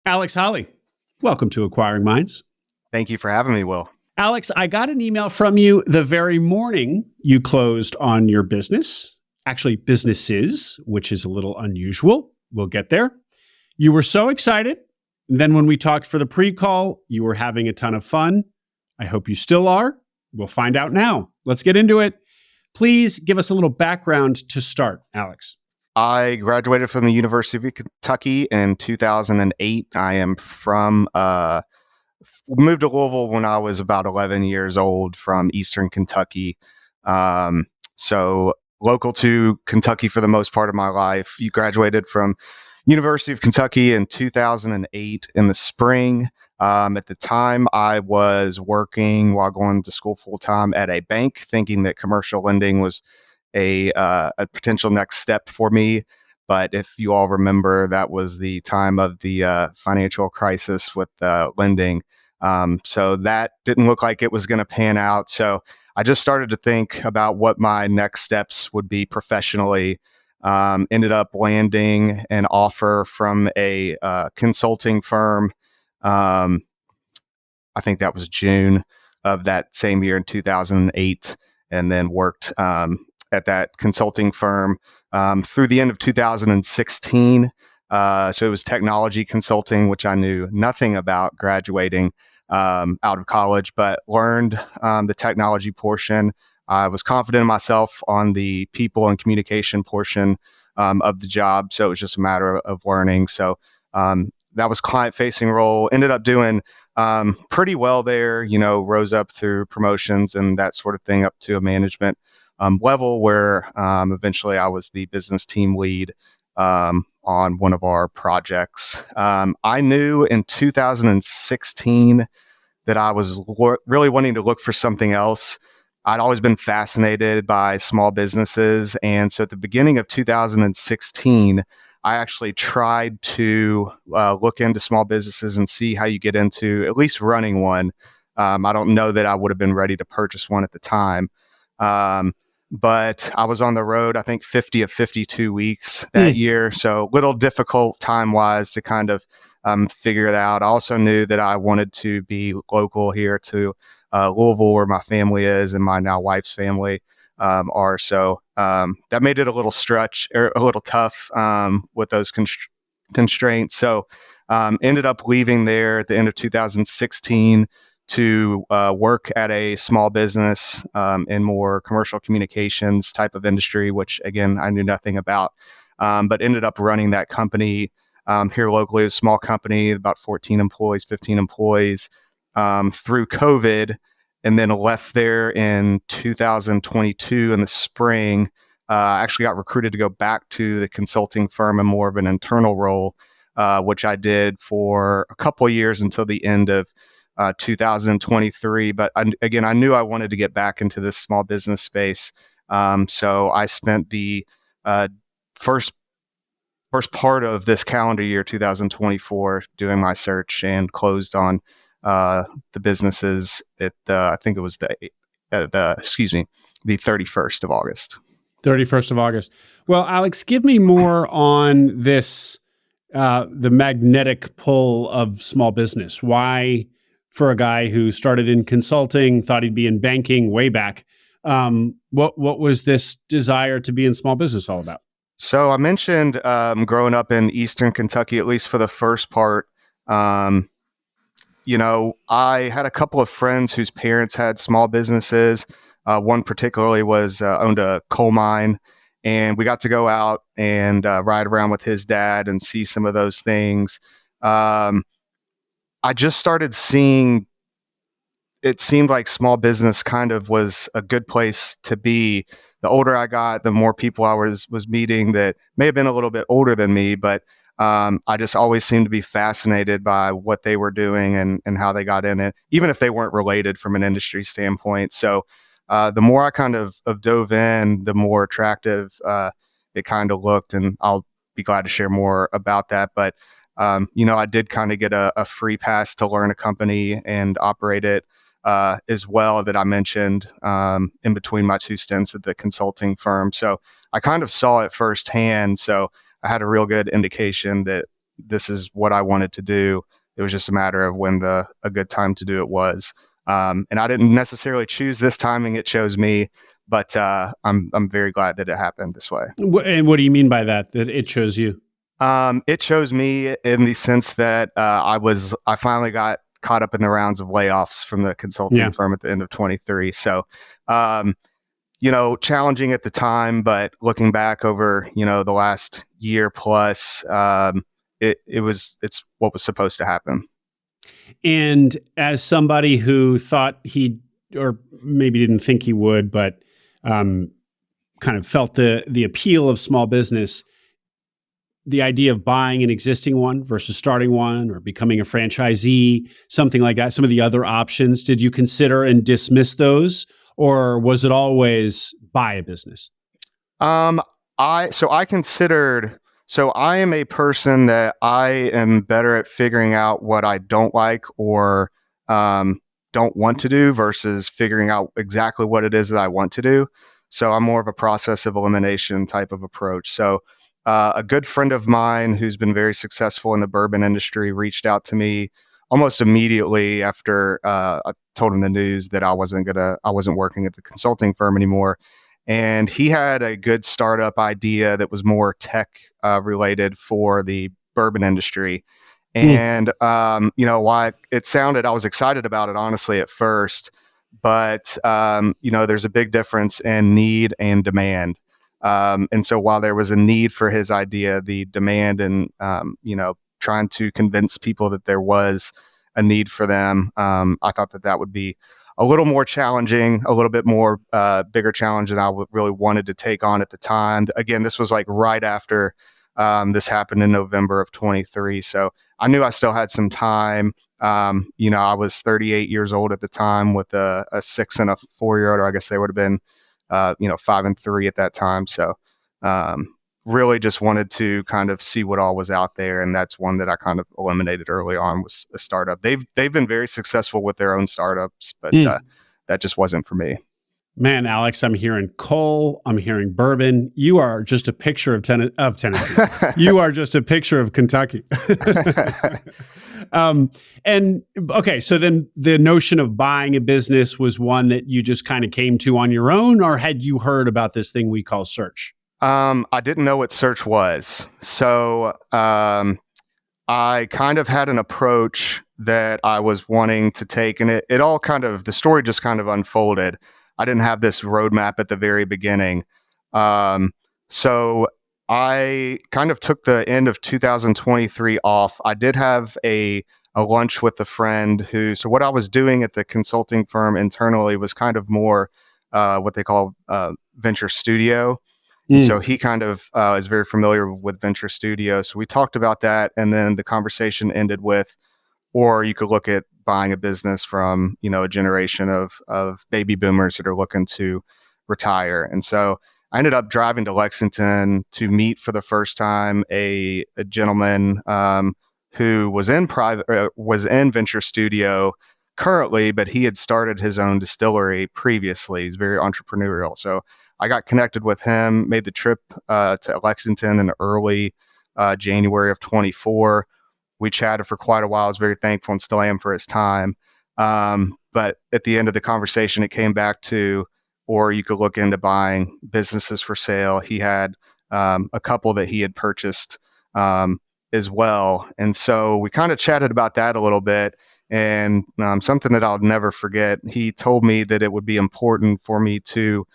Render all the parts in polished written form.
Alex Holley, welcome to Acquiring Minds. Thank you for having me, Will. Alex, I got an email from you the very morning you closed on your business, actually businesses, which is a little unusual. We'll get there. You were so excited. Then when we talked for the pre-call, you were having a ton of fun. I hope you still are. We'll find out now. Let's get into it. Please give us a little background to start, Alex. I graduated from the University of Kentucky in 2008. I am moved to Louisville when I was about 11 years old from Eastern Kentucky. So local to Kentucky for the most part of my life. You graduated from University of Kentucky in 2008 in the spring. At the time, I was working while going to school full time at a bank, thinking that commercial lending was a potential next step for me. But if you all remember, that was the time of the financial crisis with lending. So that didn't look like it was going to pan out. So I just started to think about what my next steps would be professionally. Ended up landing an offer from a consulting firm. I think that was June of that same year in 2008, and then worked at that consulting firm through the end of 2016. So it was technology consulting, which I knew nothing about graduating out of college, but learned the technology portion. I was confident in myself on the people and communication portion of the job. So it was just a matter of learning. So that was client-facing role. Ended up doing pretty well there, rose up through promotions and that sort of thing up to a management level where eventually I was the business team lead on one of our projects. I knew in 2016 that I was really wanting to look for something else. I'd always been fascinated by small businesses. And so at the beginning of 2016, I actually tried to look into small businesses and see how you get into at least running one. I don't know that I would have been ready to purchase one at the time. But I was on the road, I think 50 of 52 weeks that year. So a little difficult time-wise to kind of figure it out. I also knew that I wanted to be local here to Louisville, where my family is and my now wife's family are. So that made it a little tough with those constraints. So ended up leaving there at the end of 2016 to work at a small business in more commercial communications type of industry, which again, I knew nothing about, but ended up running that company here locally. It was a small company, about 15 employees through COVID, and then left there in 2022 in the spring. I actually got recruited to go back to the consulting firm in more of an internal role, which I did for a couple of years until the end of 2023. But I knew I wanted to get back into this small business space. So I spent the first part of this calendar year, 2024, doing my search and closed on the businesses at I think it was the 31st of August. 31st of August. Well, Alex, give me more on this, the magnetic pull of small business. Why, for a guy who started in consulting, thought he'd be in banking way back, what was this desire to be in small business all about? So I mentioned growing up in Eastern Kentucky, at least for the first part. I had a couple of friends whose parents had small businesses. One particularly owned a coal mine, and we got to go out and ride around with his dad and see some of those things. I just started seeing, it seemed like small business kind of was a good place to be. The older I got, the more people I was meeting that may have been a little bit older than me, but I just always seemed to be fascinated by what they were doing and how they got in it, even if they weren't related from an industry standpoint. So the more I kind of dove in, the more attractive it kind of looked, and I'll be glad to share more about that. But I did kind of get a free pass to learn a company and operate it as well, that I mentioned in between my two stints at the consulting firm. So I kind of saw it firsthand. So I had a real good indication that this is what I wanted to do. It was just a matter of when a good time to do it was. And I didn't necessarily choose this timing; it chose me. But I'm very glad that it happened this way. And what do you mean by that? That it chose you? It chose me in the sense that I finally got caught up in the rounds of layoffs from the consulting firm at the end of 23. So, challenging at the time, but looking back over, the last year plus, it's what was supposed to happen. And as somebody who thought or maybe didn't think he would, but kind of felt the appeal of small business, the idea of buying an existing one versus starting one or becoming a franchisee, something like that, some of the other options, did you consider and dismiss those, or was it always buy a business? I am a person that I am better at figuring out what I don't like or don't want to do versus figuring out exactly what it is that I want to do. So I'm more of a process of elimination type of approach. So a good friend of mine who's been very successful in the bourbon industry reached out to me almost immediately after I told him the news that I wasn't working at the consulting firm anymore. And he had a good startup idea that was more tech related for the bourbon industry. And, why it sounded, I was excited about it, honestly, at first. But, there's a big difference in need and demand. And so while there was a need for his idea, the demand and, trying to convince people that there was a need for them, I thought that would be a little more challenging, a little bit more bigger challenge than I really wanted to take on at the time. Again, this was like right after this happened in November of 23. So I knew I still had some time. I was 38 years old at the time with a 6 and a 4-year-old, or I guess they would have been, 5 and 3 at that time. So really just wanted to kind of see what all was out there. And that's one that I kind of eliminated early on, was a startup. They've been very successful with their own startups, but that just wasn't for me. Man, Alex, I'm hearing coal. I'm hearing bourbon. You are just a picture of Tennessee. You are just a picture of Kentucky. And okay, so then the notion of buying a business was one that you just kind of came to on your own, or had you heard about this thing we call search? I didn't know what search was. So I kind of had an approach that I was wanting to take, and it all kind of, the story just kind of unfolded. I didn't have this roadmap at the very beginning. So I kind of took the end of 2023 off. I did have a lunch with a friend so what I was doing at the consulting firm internally was kind of more what they call venture studio. And so he kind of is very familiar with venture studio. So we talked about that. And then the conversation ended with, or you could look at buying a business from, a generation of baby boomers that are looking to retire. And so I ended up driving to Lexington to meet for the first time a gentleman who was in venture studio currently, but he had started his own distillery previously. He's very entrepreneurial. So I got connected with him, made the trip to Lexington in early January of 24. We chatted for quite a while. I was very thankful and still am for his time. But at the end of the conversation, it came back to, or you could look into buying businesses for sale. He had a couple that he had purchased as well. And so we kind of chatted about that a little bit. And something that I'll never forget, he told me that it would be important for me to,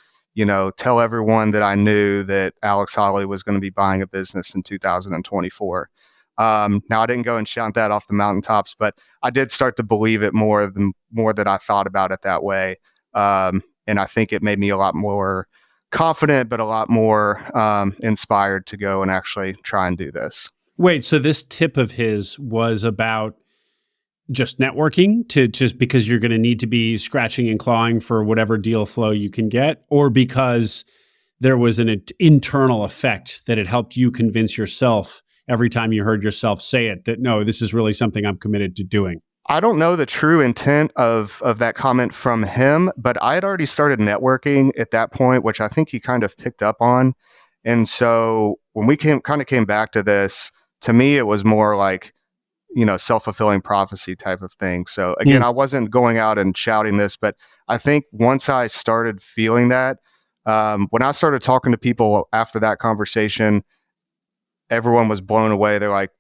tell everyone that I knew that Alex Holley was going to be buying a business in 2024. Now I didn't go and shout that off the mountaintops, but I did start to believe it more that I thought about it that way. And I think it made me a lot more confident, but a lot more inspired to go and actually try and do this. Wait, so this tip of his was about just networking, to just because you're going to need to be scratching and clawing for whatever deal flow you can get, or because there was an internal effect that it helped you convince yourself every time you heard yourself say it that, no, this is really something I'm committed to doing? I don't know the true intent of that comment from him, but I had already started networking at that point, which I think he kind of picked up on. And so when we came back to this, to me, it was more like, self-fulfilling prophecy type of thing. So again, I wasn't going out and shouting this, but I think once I started feeling that, when I started talking to people after that conversation, everyone was blown away. They're like,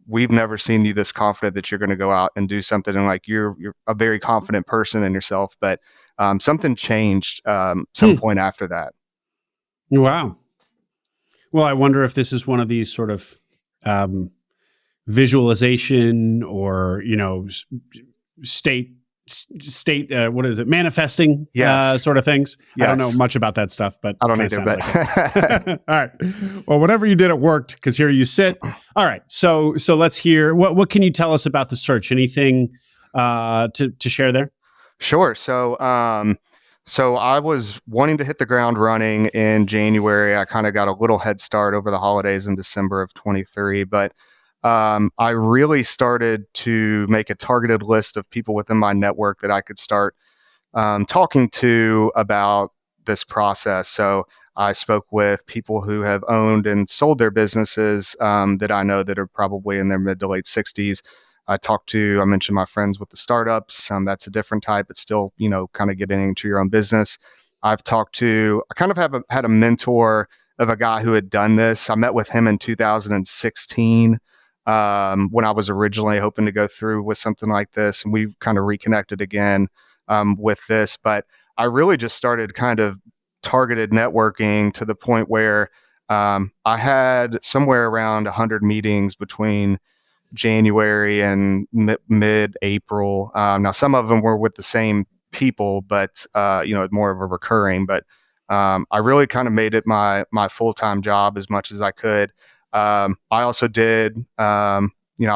we've never seen you this confident that you're going to go out and do something. And like, you're a very confident person in yourself, but something changed some point after that. Wow. Well, I wonder if this is one of these sort of visualization or, state, what is it? Manifesting sort of things. Yes. I don't know much about that stuff, but I don't either, but like all right. Well, whatever you did, it worked, because here you sit. All right. So let's hear, what can you tell us about the search? Anything to share there? Sure. So I was wanting to hit the ground running in January. I kind of got a little head start over the holidays in December of 23, but I really started to make a targeted list of people within my network that I could start talking to about this process. So I spoke with people who have owned and sold their businesses that I know that are probably in their mid to late 60s. I mentioned my friends with the startups. That's a different type. It's still, kind of getting into your own business. I kind of had a mentor of a guy who had done this. I met with him in 2016 when I was originally hoping to go through with something like this. And we kind of reconnected again with this. But I really just started kind of targeted networking to the point where I had somewhere around 100 meetings between January and mid-April. Now, some of them were with the same people, but more of a recurring. But I really kind of made it my full-time job as much as I could. I also did, I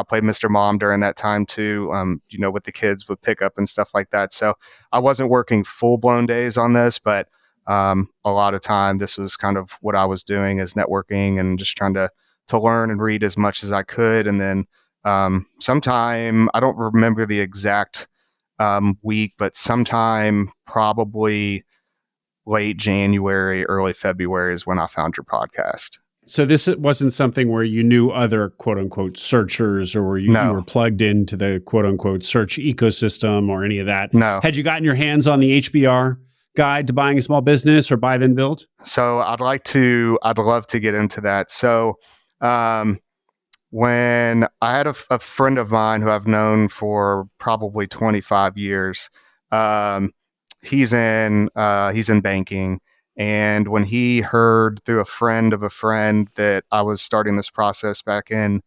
played Mr. Mom during that time too. With the kids with pickup and stuff like that. So I wasn't working full-blown days on this, but a lot of time this was kind of what I was doing, is networking and just trying to learn and read as much as I could. And then sometime, I don't remember the exact week, but sometime probably late January, early February is when I found your podcast. So this wasn't something where you knew other quote unquote searchers, or where you were plugged into the quote unquote search ecosystem or any of that. No. Had you gotten your hands on the HBR guide to buying a small business, or buy then build? So I'd love to get into that. So when I had a friend of mine who I've known for probably 25 years, he's in banking. And when he heard through a friend of a friend that I was starting this process back in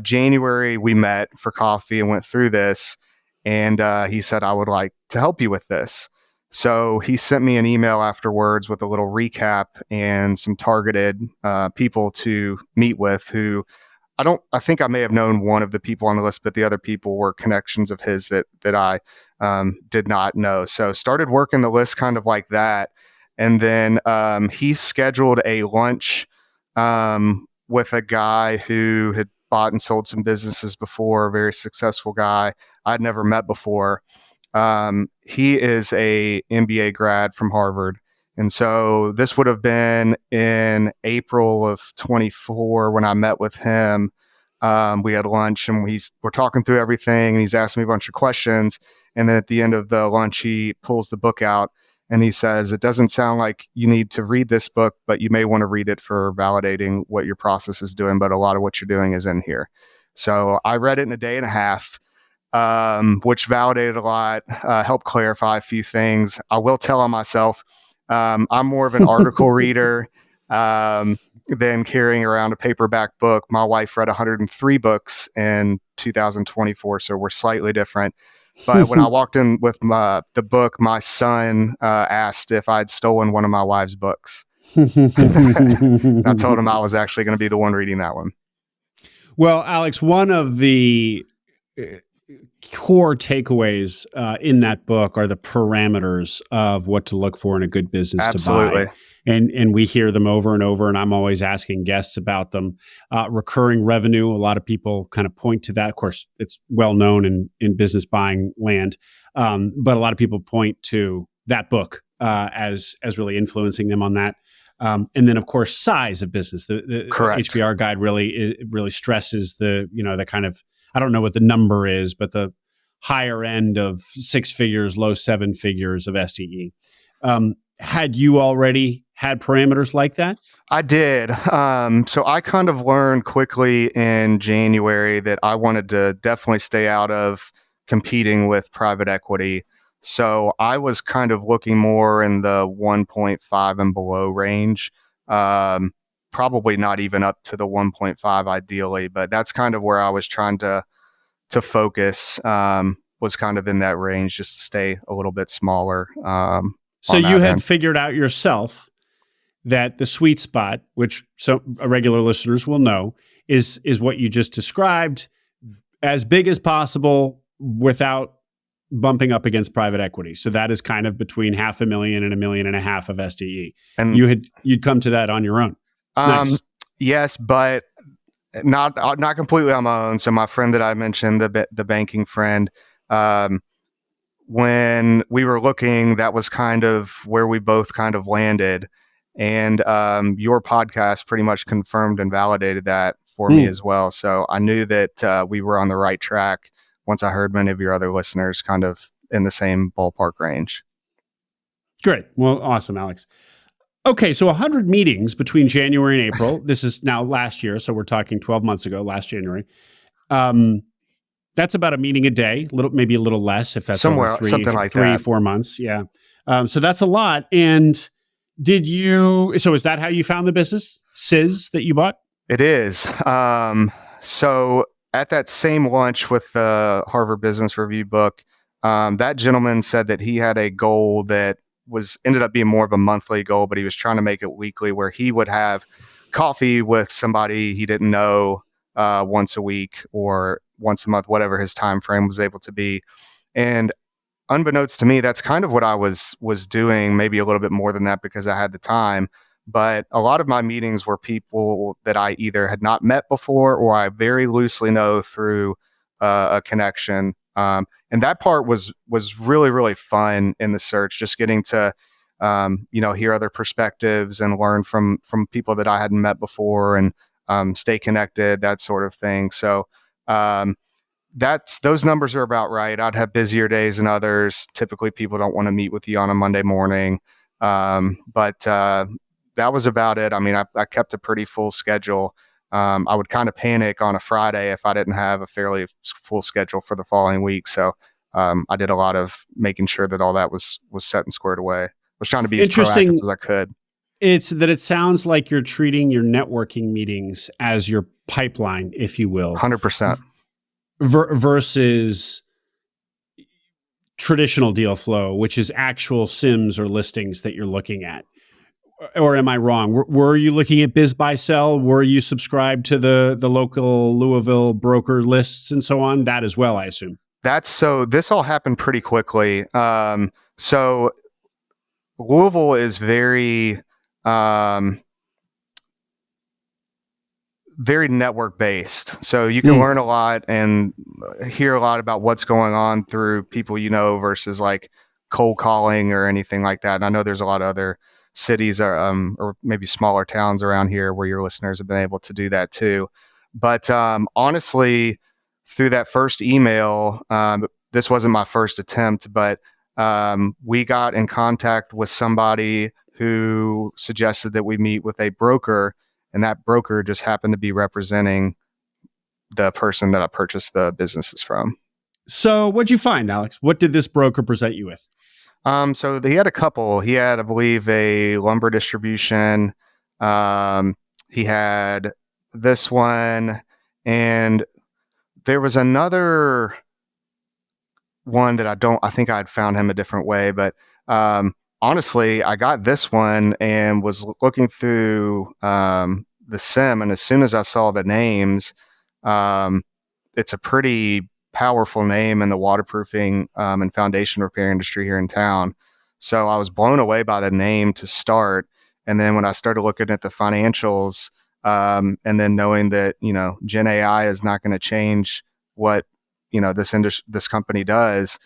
January, we met for coffee and went through this. And he said, I would like to help you with this. So he sent me an email afterwards with a little recap and some targeted people to meet with, who I think I may have known one of the people on the list, but the other people were connections of his that I did not know. So started working the list kind of like that. And then he scheduled a lunch with a guy who had bought and sold some businesses before, a very successful guy I'd never met before. He is a MBA grad from Harvard. And so this would have been in April of 24 when I met with him. We had lunch and we're talking through everything, and he's asking me a bunch of questions. And then at the end of the lunch, he pulls the book out and he says, it doesn't sound like you need to read this book, but you may want to read it for validating what your process is doing. But a lot of what you're doing is in here. So I read it in a day and a half, which validated a lot, helped clarify a few things. I will tell on myself, I'm more of an article reader than carrying around a paperback book. My wife read 103 books in 2024, so we're slightly different. But when I walked in with the book, my son asked if I'd stolen one of my wife's books. I told him I was actually going to be the one reading that one. Well, Alex, one of the core takeaways in that book are the parameters of what to look for in a good business to buy. And we hear them over and over, and I'm always asking guests about them. Recurring revenue, a lot of people kind of point to that. Of course, it's well known in business buying land, but a lot of people point to that book as really influencing them on that. And then, of course, size of business. The Correct. HBR guide really stresses the kind of, I don't know what the number is, but the higher end of 6 figures, low 7 figures of SDE. Had you already had parameters like that? I did. So I kind of learned quickly in January that I wanted to definitely stay out of competing with private equity. So I was kind of looking more in the 1.5 and below range. Probably not even up to the 1.5 ideally, but that's kind of where I was trying to focus, was kind of in that range, just to stay a little bit smaller. So you had figured out yourself that the sweet spot, which some regular listeners will know, is what you just described, as big as possible without bumping up against private equity. So that is kind of between $500,000 and $1.5 million of SDE. And you'd come to that on your own. Nice. Yes, but not completely on my own. So my friend that I mentioned, the banking friend, when we were looking, that was kind of where we both kind of landed. And your podcast pretty much confirmed and validated that for me as well. So I knew that we were on the right track once I heard many of your other listeners kind of in the same ballpark range. Great. Well, awesome, Alex. Okay, so 100 meetings between January and April. This is now last year, so we're talking 12 months ago, last January. That's about a meeting a day, maybe a little less if that's somewhere over something like 3-4 months. Yeah. So that's a lot. And so is that how you found the business, SIS, that you bought? It is. So at that same lunch with the Harvard Business Review book, that gentleman said that he had a goal that ended up being more of a monthly goal, but he was trying to make it weekly, where he would have coffee with somebody he didn't know once a week or once a month, whatever his time frame was able to be. And unbeknownst to me, that's kind of what I was doing, maybe a little bit more than that because I had the time. But a lot of my meetings were people that I either had not met before or I very loosely know through a connection. And that part was really, really fun in the search, just getting to hear other perspectives and learn from people that I hadn't met before and stay connected, that sort of thing. So those numbers are about right. I'd have busier days than others. Typically, people don't want to meet with you on a Monday morning. But that was about it. I mean, I kept a pretty full schedule. I would kind of panic on a Friday if I didn't have a fairly full schedule for the following week. So I did a lot of making sure that all that was set and squared away. I was trying to be as proactive as I could. It's that it sounds like you're treating your networking meetings as your pipeline, if you will. 100%. Versus traditional deal flow, which is actual SIMs or listings that you're looking at. Or am I wrong? Were you looking at biz buy sell? Were you subscribed to the local Louisville broker lists and so on? That as well, I assume. This all happened pretty quickly. So Louisville is very network based. So you can learn a lot and hear a lot about what's going on through people versus like cold calling or anything like that. And I know there's a lot of other cities or maybe smaller towns around here where your listeners have been able to do that too. But honestly, through that first email, this wasn't my first attempt, but we got in contact with somebody who suggested that we meet with a broker, and that broker just happened to be representing the person that I purchased the businesses from. So what'd you find, Alex? What did this broker present you with? So he had a couple. He had, I believe, a lumber distribution. He had this one, and there was another one that I think I had found him a different way, but honestly, I got this one and was looking through the SIM, and as soon as I saw the names, it's a pretty powerful name in the waterproofing and foundation repair industry here in town. So I was blown away by the name to start. And then when I started looking at the financials, and then knowing that, Gen AI is not going to change what, this company does,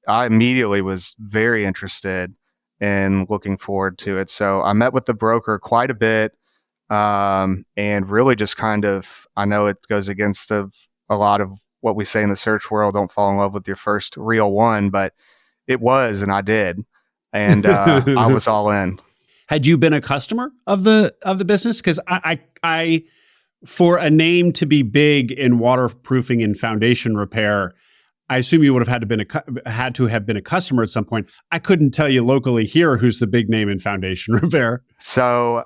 I immediately was very interested. and looking forward to it. So I met with the broker quite a bit, and really just kind of, I know it goes against a lot of what we say in the search world, don't fall in love with your first real one, but it was, and I did. And I was all in. Had you been a customer of the business? Because I for a name to be big in waterproofing and foundation repair, I assume you would have had to have been a customer at some point. I couldn't tell you locally here who's the big name in foundation repair. So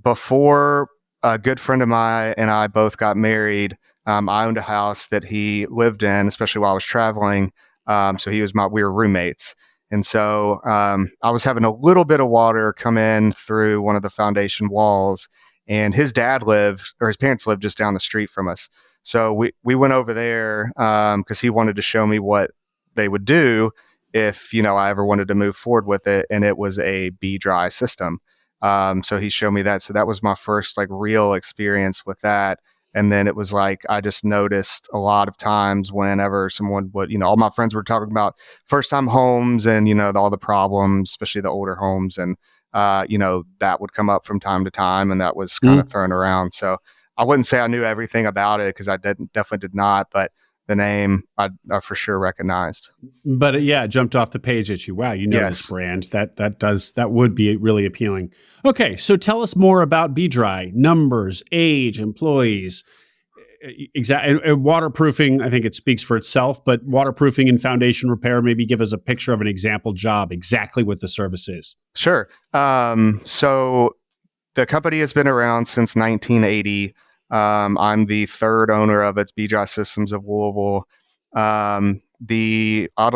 before a good friend of mine and I both got married, I owned a house that he lived in, especially while I was traveling. So we were roommates. And so I was having a little bit of water come in through one of the foundation walls, and his parents lived just down the street from us. So we went over there because he wanted to show me what they would do if, I ever wanted to move forward with it. And it was a B-dry system. So he showed me that. So that was my first real experience with that. And then it was I just noticed a lot of times whenever someone would, all my friends were talking about first time homes and, all the problems, especially the older homes. And, that would come up from time to time, and that was kind of thrown around. So I wouldn't say I knew everything about it, because I definitely did not, but the name I for sure recognized. But it jumped off the page at you. Wow, this brand. That would be really appealing. Okay, so tell us more about B-Dry. Numbers, age, employees. Exactly. And waterproofing, I think it speaks for itself, but waterproofing and foundation repair, maybe give us a picture of an example job, exactly what the service is. Sure. So the company has been around since 1980. I'm the third owner of its B-Dry Systems of Louisville. Oddly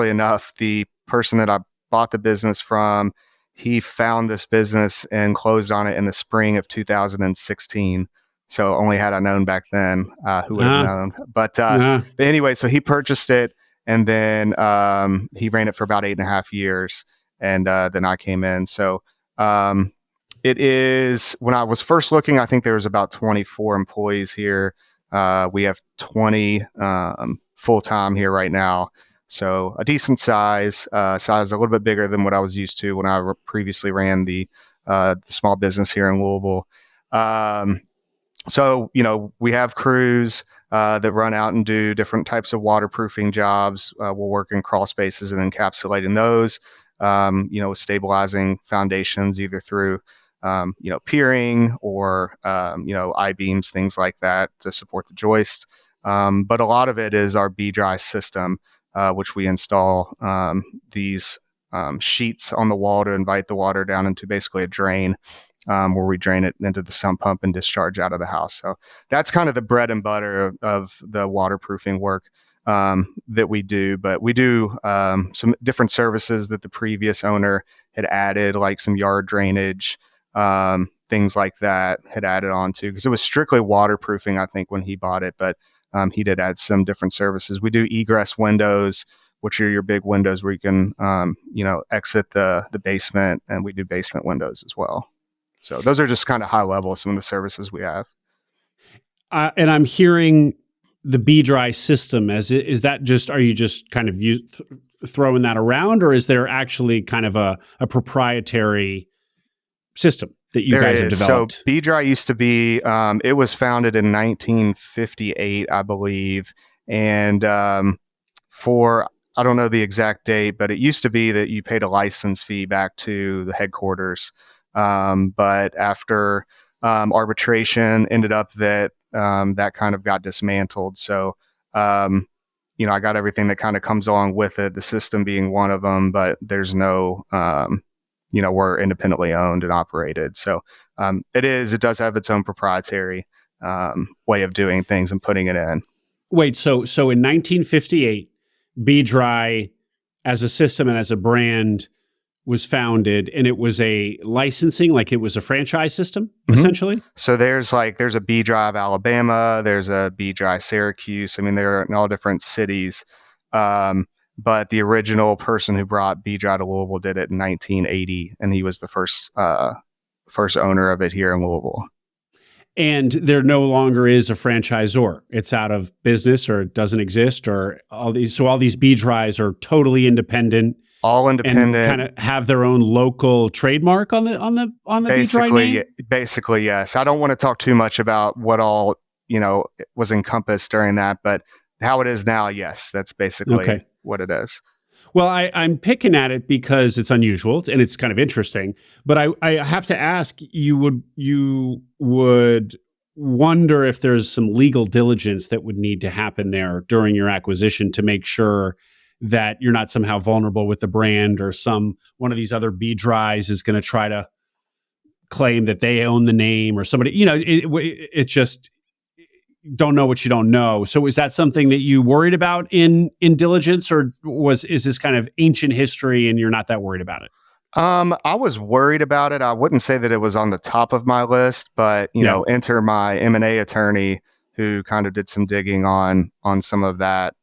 enough, the person that I bought the business from, he found this business and closed on it in the spring of 2016. So only had I known back then, who would have known. But anyway, so he purchased it, and then he ran it for about 8.5 years, and then I came in. So it is, when I was first looking, I think there was about 24 employees here. We have 20 full-time here right now. So a decent size a little bit bigger than what I was used to when I previously ran the small business here in Louisville. So, we have crews that run out and do different types of waterproofing jobs. We'll work in crawl spaces and encapsulating those, with stabilizing foundations, either through, piering or, I-beams, things like that to support the joist. But a lot of it is our B-Dry system, which we install these sheets on the wall to invite the water down into basically a drain. Where we drain it into the sump pump and discharge out of the house. So that's kind of the bread and butter of the waterproofing work that we do. But we do some different services that the previous owner had added, like some yard drainage, things like that, had added on to, because it was strictly waterproofing, I think, when he bought it. But he did add some different services. We do egress windows, which are your big windows where you can, exit the basement, and we do basement windows as well. So those are just kind of high level, some of the services we have. And I'm hearing the B-Dry system. Is that just, are you just kind of throwing that around, or is there actually kind of a proprietary system that you guys have developed? So B-Dry used to be, it was founded in 1958, I believe. And for, I don't know the exact date, but it used to be that you paid a license fee back to the headquarters. But after arbitration, ended up that that kind of got dismantled. So, I got everything that kind of comes along with it, the system being one of them, but there's no, we're independently owned and operated. So it does have its own proprietary way of doing things and putting it in. Wait, so in 1958, B-Dry as a system and as a brand was founded, and it was a licensing, like it was a franchise system, essentially? So there's a B-Dry of Alabama, there's a B-Dry Syracuse. I mean, they're in all different cities. But the original person who brought B-Dry to Louisville did it in 1980, and he was the first owner of it here in Louisville. And there no longer is a franchisor. It's out of business, or it doesn't exist, or all these B-Dries are totally independent. all and independent, kind of have their own local trademark on the B-Dry name? Basically, yes. I don't want to talk too much about what all, was encompassed during that, but how it is now, yes, that's basically what it is. Well, I'm picking at it because it's unusual and it's kind of interesting, but I have to ask, you would wonder if there's some legal diligence that would need to happen there during your acquisition to make sure that you're not somehow vulnerable with the brand, or one of these other B-Dries is going to try to claim that they own the name, or somebody, it just, don't know what you don't know. So is that something that you worried about in diligence, or is this kind of ancient history and you're not that worried about it? I was worried about it. I wouldn't say that it was on the top of my list, but enter my M&A attorney, who kind of did some digging on some of that,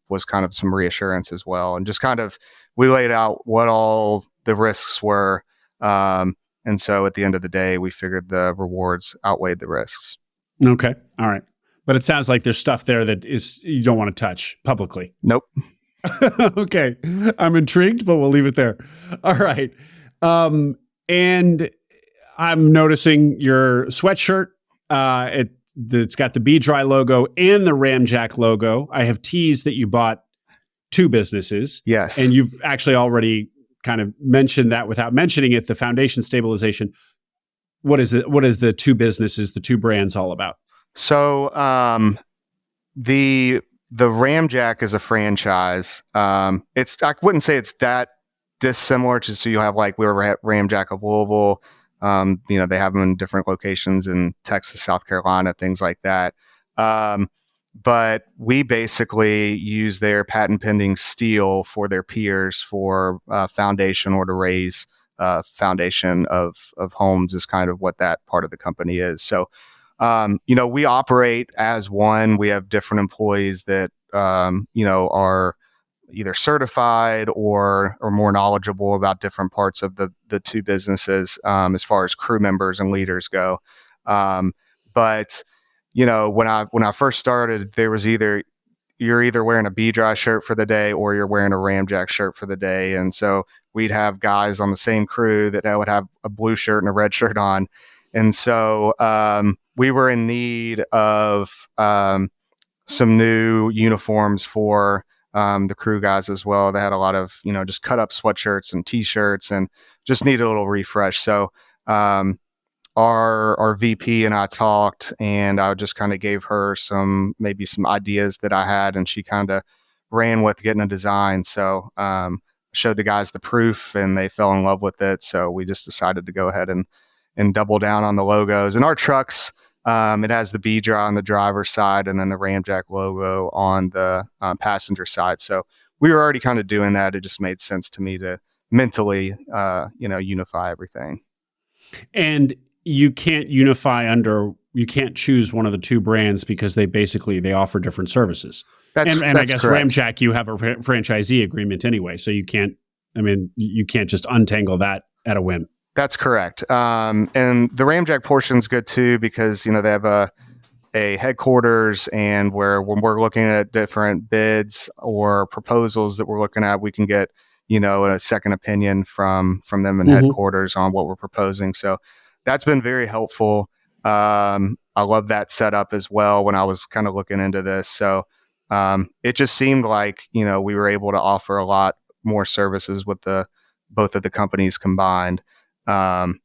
was kind of some reassurance as well. And just kind of, we laid out what all the risks were. And so at the end of the day, we figured the rewards outweighed the risks. Okay. All right. But it sounds like there's stuff there that you don't want to touch publicly. Nope. Okay. I'm intrigued, but we'll leave it there. All right. And I'm noticing your sweatshirt. It's got the B-Dry logo and the Ramjack logo. I have teased that you bought 2 businesses. Yes. And you've actually already kind of mentioned that without mentioning it, the foundation stabilization. What is the 2 businesses, the 2 brands all about? So the Ramjack is a franchise. I wouldn't say it's that dissimilar. Just so you have, like, we were at Ramjack of Louisville. They have them in different locations in Texas, South Carolina, things like that. But we basically use their patent pending steel for their piers for foundation, or to raise foundation of homes, is kind of what that part of the company is. So, we operate as one. We have different employees that, are either certified or more knowledgeable about different parts of the 2 businesses, as far as crew members and leaders go. But when I first started, there was you're either wearing a B-Dry shirt for the day or you're wearing a Ramjack shirt for the day. And so we'd have guys on the same crew that would have a blue shirt and a red shirt on. And so we were in need of some new uniforms for the crew guys as well. They had a lot of, just cut up sweatshirts and t-shirts and just needed a little refresh. So our VP and I talked, and I just kind of gave her maybe some ideas that I had, and she kind of ran with getting a design. So showed the guys the proof, and they fell in love with it. So we just decided to go ahead and double down on the logos. And our trucks, it has the B-Dry on the driver's side and then the Ramjack logo on the passenger side. So we were already kind of doing that. It just made sense to me to mentally, unify everything. And you can't you can't choose one of the 2 brands because they offer different services. That's I guess correct. Ramjack, you have a franchisee agreement anyway, so you can't just untangle that at a whim. That's correct. And the Ramjack portion's good too, because, they have a headquarters, and when we're looking at different bids or proposals that we're looking at, we can get, a second opinion from them in headquarters on what we're proposing. So that's been very helpful. I love that setup as well when I was kind of looking into this. So it just seemed like, we were able to offer a lot more services with both of the companies combined. And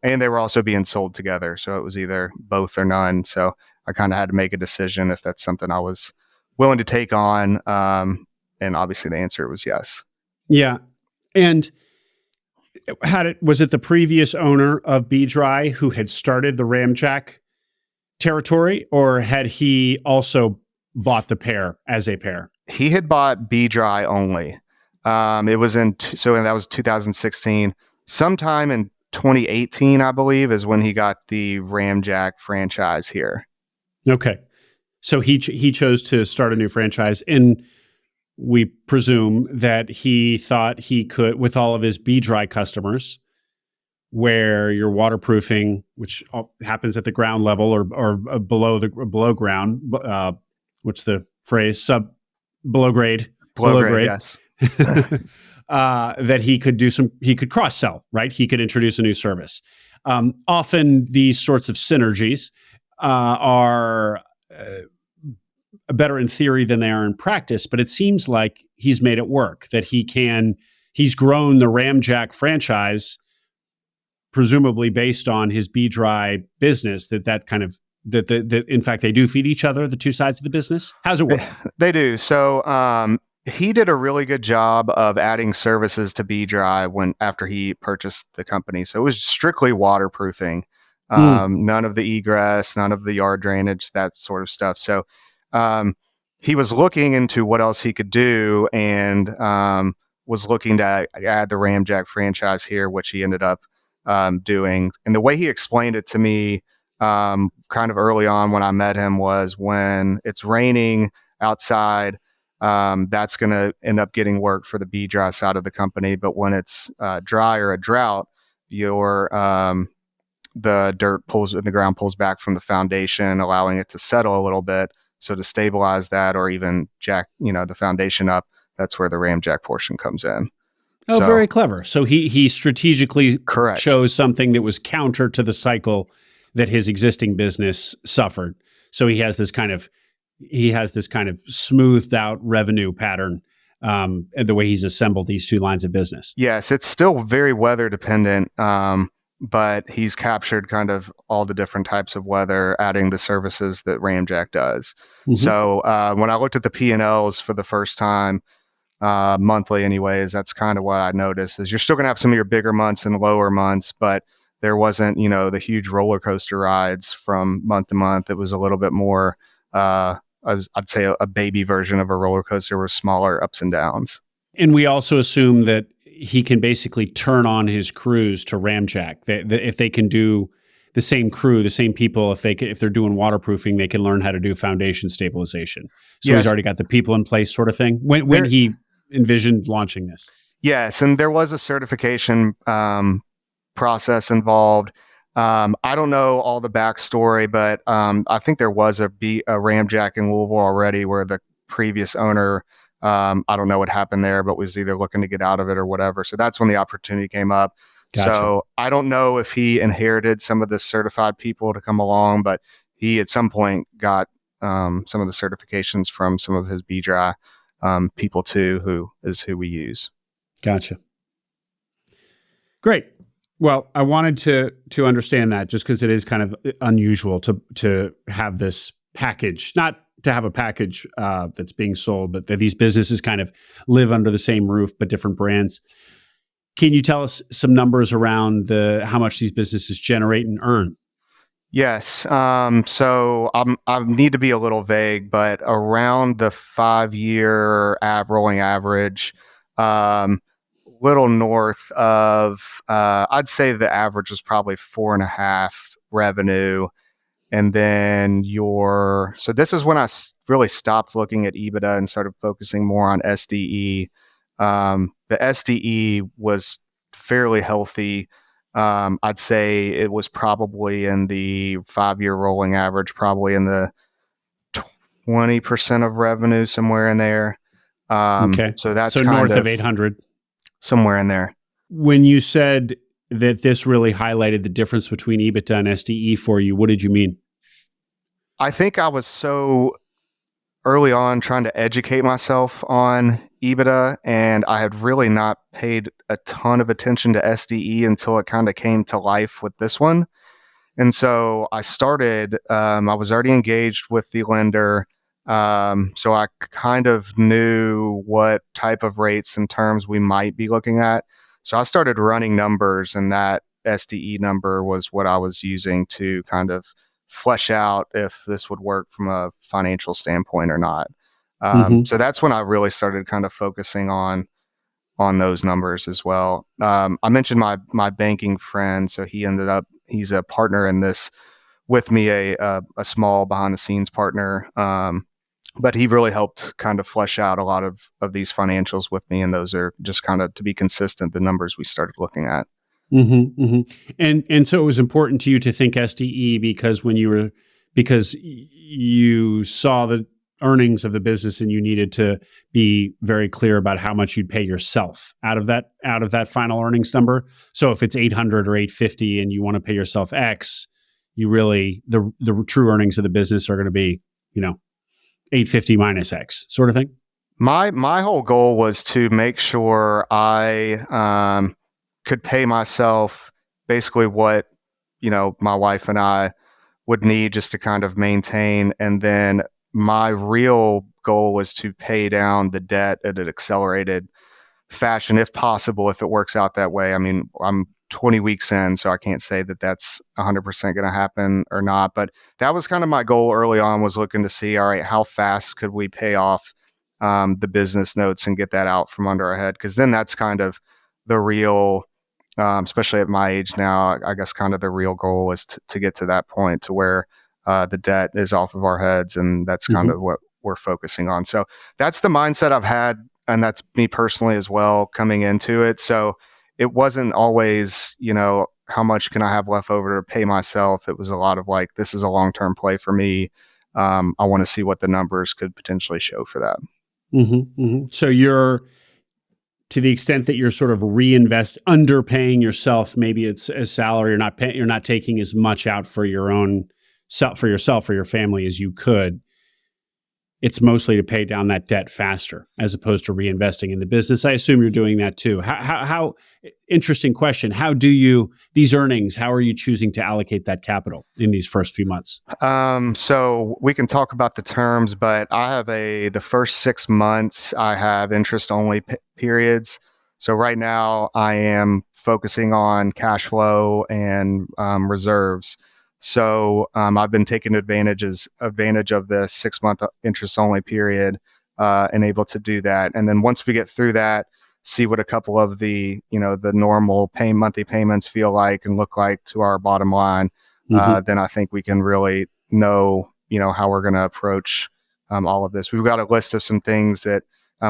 they were also being sold together. So it was either both or none. So I kind of had to make a decision if that's something I was willing to take on. And obviously the answer was yes. Yeah. And was it the previous owner of B-Dry who had started the Ramjack territory, or had he also bought the pair as a pair? He had bought B-Dry only. It was and that was 2016. Sometime in 2018, I believe, is when he got the Ramjack franchise here. Okay. So he chose to start a new franchise, and we presume that he thought he could, with all of his B-Dry customers, where your waterproofing, which happens at the ground level or below ground, what's the phrase? Below grade. Below grade, yes. that he could cross sell, right? He could introduce a new service. Often these sorts of synergies are better in theory than they are in practice, but it seems like he's made it work, that he's grown the Ramjack franchise, presumably based on his B-Dry business, that in fact they do feed each other, the two sides of the business. How's it work? They do. So he did a really good job of adding services to B-Dry after he purchased the company. So it was strictly waterproofing, none of the egress, none of the yard drainage, that sort of stuff. So he was looking into what else he could do, and was looking to add the Ramjack franchise here, which he ended up doing. And the way he explained it to me kind of early on when I met him was, when it's raining outside, that's going to end up getting work for the B-Dry side of the company. But when it's dry or a drought, the dirt pulls in the ground, pulls back from the foundation, allowing it to settle a little bit. So to stabilize that, or even jack, the foundation up, that's where the Ramjack portion comes in. Oh, so, very clever. So he strategically chose something that was counter to the cycle that his existing business suffered. So he has this kind of smoothed out revenue pattern, and the way he's assembled these two lines of business. Yes, it's still very weather dependent, but he's captured kind of all the different types of weather, adding the services that Ramjack does. Mm-hmm. So when I looked at the P&Ls for the first time, monthly anyways, that's kind of what I noticed, is you're still going to have some of your bigger months and lower months, but there wasn't, the huge roller coaster rides from month to month. It was a little bit more, I'd say a baby version of a roller coaster with smaller ups and downs. And we also assume that he can basically turn on his crews to Ramjack. If they can do the same crew, the same people, if they're doing waterproofing, they can learn how to do foundation stabilization. So yes. He's already got the people in place, sort of thing. When he envisioned launching this. Yes, and there was a certification process involved. I don't know all the backstory, but I think there was a Ramjack in Louisville already, where the previous owner, I don't know what happened there, but was either looking to get out of it or whatever. So that's when the opportunity came up. Gotcha. So I don't know if he inherited some of the certified people to come along, but he at some point got some of the certifications from some of his B-Dry people too, who we use. Gotcha. Great. Well, I wanted to understand that, just because it is kind of unusual to have this package, not to have a package that's being sold, but that these businesses kind of live under the same roof, but different brands. Can you tell us some numbers around how much these businesses generate and earn? Yes. So I need to be a little vague, but around the 5-year rolling average, little north of, I'd say the average was probably 4.5 revenue. And then so this is when I really stopped looking at EBITDA and started focusing more on SDE. The SDE was fairly healthy. I'd say it was probably in the 5-year rolling average, probably in the 20% of revenue, somewhere in there. Okay. So that's north of 800. Somewhere in there. When you said that this really highlighted the difference between EBITDA and SDE for you, what did you mean? I think I was so early on trying to educate myself on EBITDA, and I had really not paid a ton of attention to SDE until it kind of came to life with this one. And so I started, I was already engaged with the lender. So I kind of knew what type of rates and terms we might be looking at. So I started running numbers, and that SDE number was what I was using to kind of flesh out if this would work from a financial standpoint or not. So that's when I really started kind of focusing on those numbers as well. I mentioned my banking friend. So he's a partner in this with me, a small behind the scenes partner. But he really helped kind of flesh out a lot of these financials with me. And those are just kind of, to be consistent, the numbers we started looking at. Mm-hmm, mm-hmm. And so it was important to you to think SDE because you saw earnings of the business, and you needed to be very clear about how much you'd pay yourself out of that final earnings number. So if it's 800 or 850 and you want to pay yourself X, you really, the true earnings of the business are going to be, 850 minus X sort of thing. My whole goal was to make sure I could pay myself basically what, my wife and I would need just to kind of maintain. And then my real goal was to pay down the debt at an accelerated fashion, if possible, if it works out that way. I mean, I'm 20 weeks in, so I can't say that that's 100% going to happen or not. But that was kind of my goal early on, was looking to see, all right, how fast could we pay off the business notes and get that out from under our head? Because then that's kind of the real, especially at my age now, I guess kind of the real goal is to get to that point to where the debt is off of our heads. And that's kind of what we're focusing on. So that's the mindset I've had. And that's me personally as well coming into it. So it wasn't always, how much can I have left over to pay myself? It was a lot of like, this is a long-term play for me. I want to see what the numbers could potentially show for that. So you're, to the extent that you're sort of underpaying yourself, maybe it's a salary, you're not taking as much out for your own self, for yourself, for your family as you could. It's mostly to pay down that debt faster as opposed to reinvesting in the business. I assume you're doing that too. How interesting question. How do these earnings, how are you choosing to allocate that capital in these first few months? So we can talk about the terms, but I have the first 6 months, I have interest only periods. So right now I am focusing on cash flow and reserves. So I've been taking advantage of the 6 month interest only period and able to do that. And then once we get through that, see what a couple of the normal monthly payments feel like and look like to our bottom line. Then I think we can really know how we're going to approach all of this. We've got a list of some things that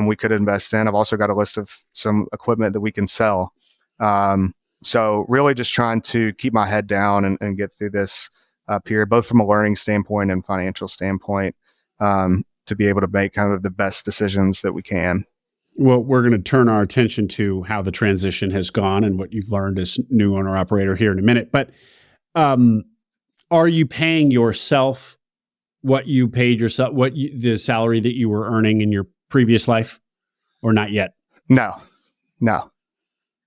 we could invest in. I've also got a list of some equipment that we can sell. So really just trying to keep my head down and get through this period, both from a learning standpoint and financial standpoint, to be able to make kind of the best decisions that we can. Well, we're going to turn our attention to how the transition has gone and what you've learned as new owner operator here in a minute. But are you paying yourself what you paid yourself, the salary that you were earning in your previous life, or not yet? No.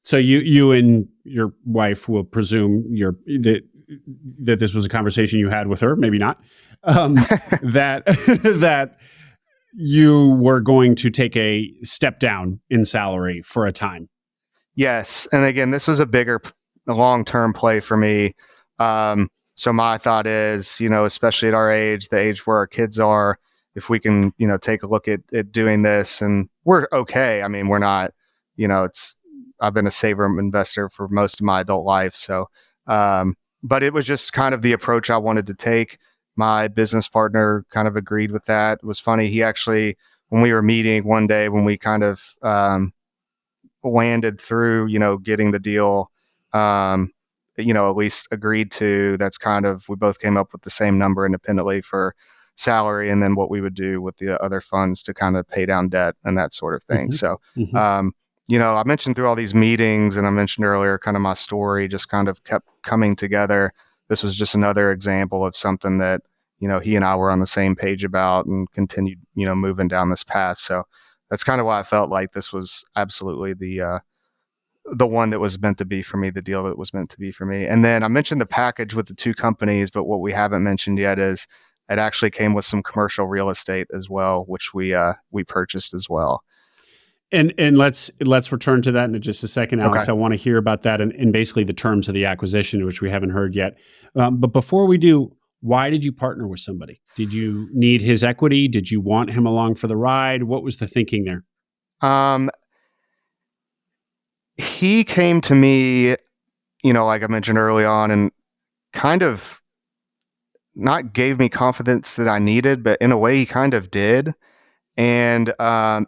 So you and your wife will presume that this was a conversation you had with her, maybe not, that you were going to take a step down in salary for a time. Yes. And again, this is a long-term play for me. So my thought is, especially at our age, the age where our kids are, if we can, take a look at doing this, and we're okay. I mean, we're not, I've been a saver investor for most of my adult life. So, but it was just kind of the approach I wanted to take. My business partner kind of agreed with that. It was funny. He actually, when we were meeting one day, when we kind of landed through, getting the deal, at least agreed to, that's kind of, we both came up with the same number independently for salary, and then what we would do with the other funds to kind of pay down debt and that sort of thing. So, I mentioned through all these meetings, and I mentioned earlier kind of my story just kind of kept coming together. This was just another example of something that, he and I were on the same page about and continued, moving down this path. So that's kind of why I felt like this was absolutely the one that was meant to be for me, the deal that was meant to be for me. And then I mentioned the package with the two companies, but what we haven't mentioned yet is it actually came with some commercial real estate as well, which we purchased as well. And let's return to that in just a second, Alex. Okay. I want to hear about that and basically the terms of the acquisition, which we haven't heard yet. But before we do, why did you partner with somebody? Did you need his equity? Did you want him along for the ride? What was the thinking there? He came to me, like I mentioned early on, and kind of not gave me confidence that I needed, but in a way he kind of did. And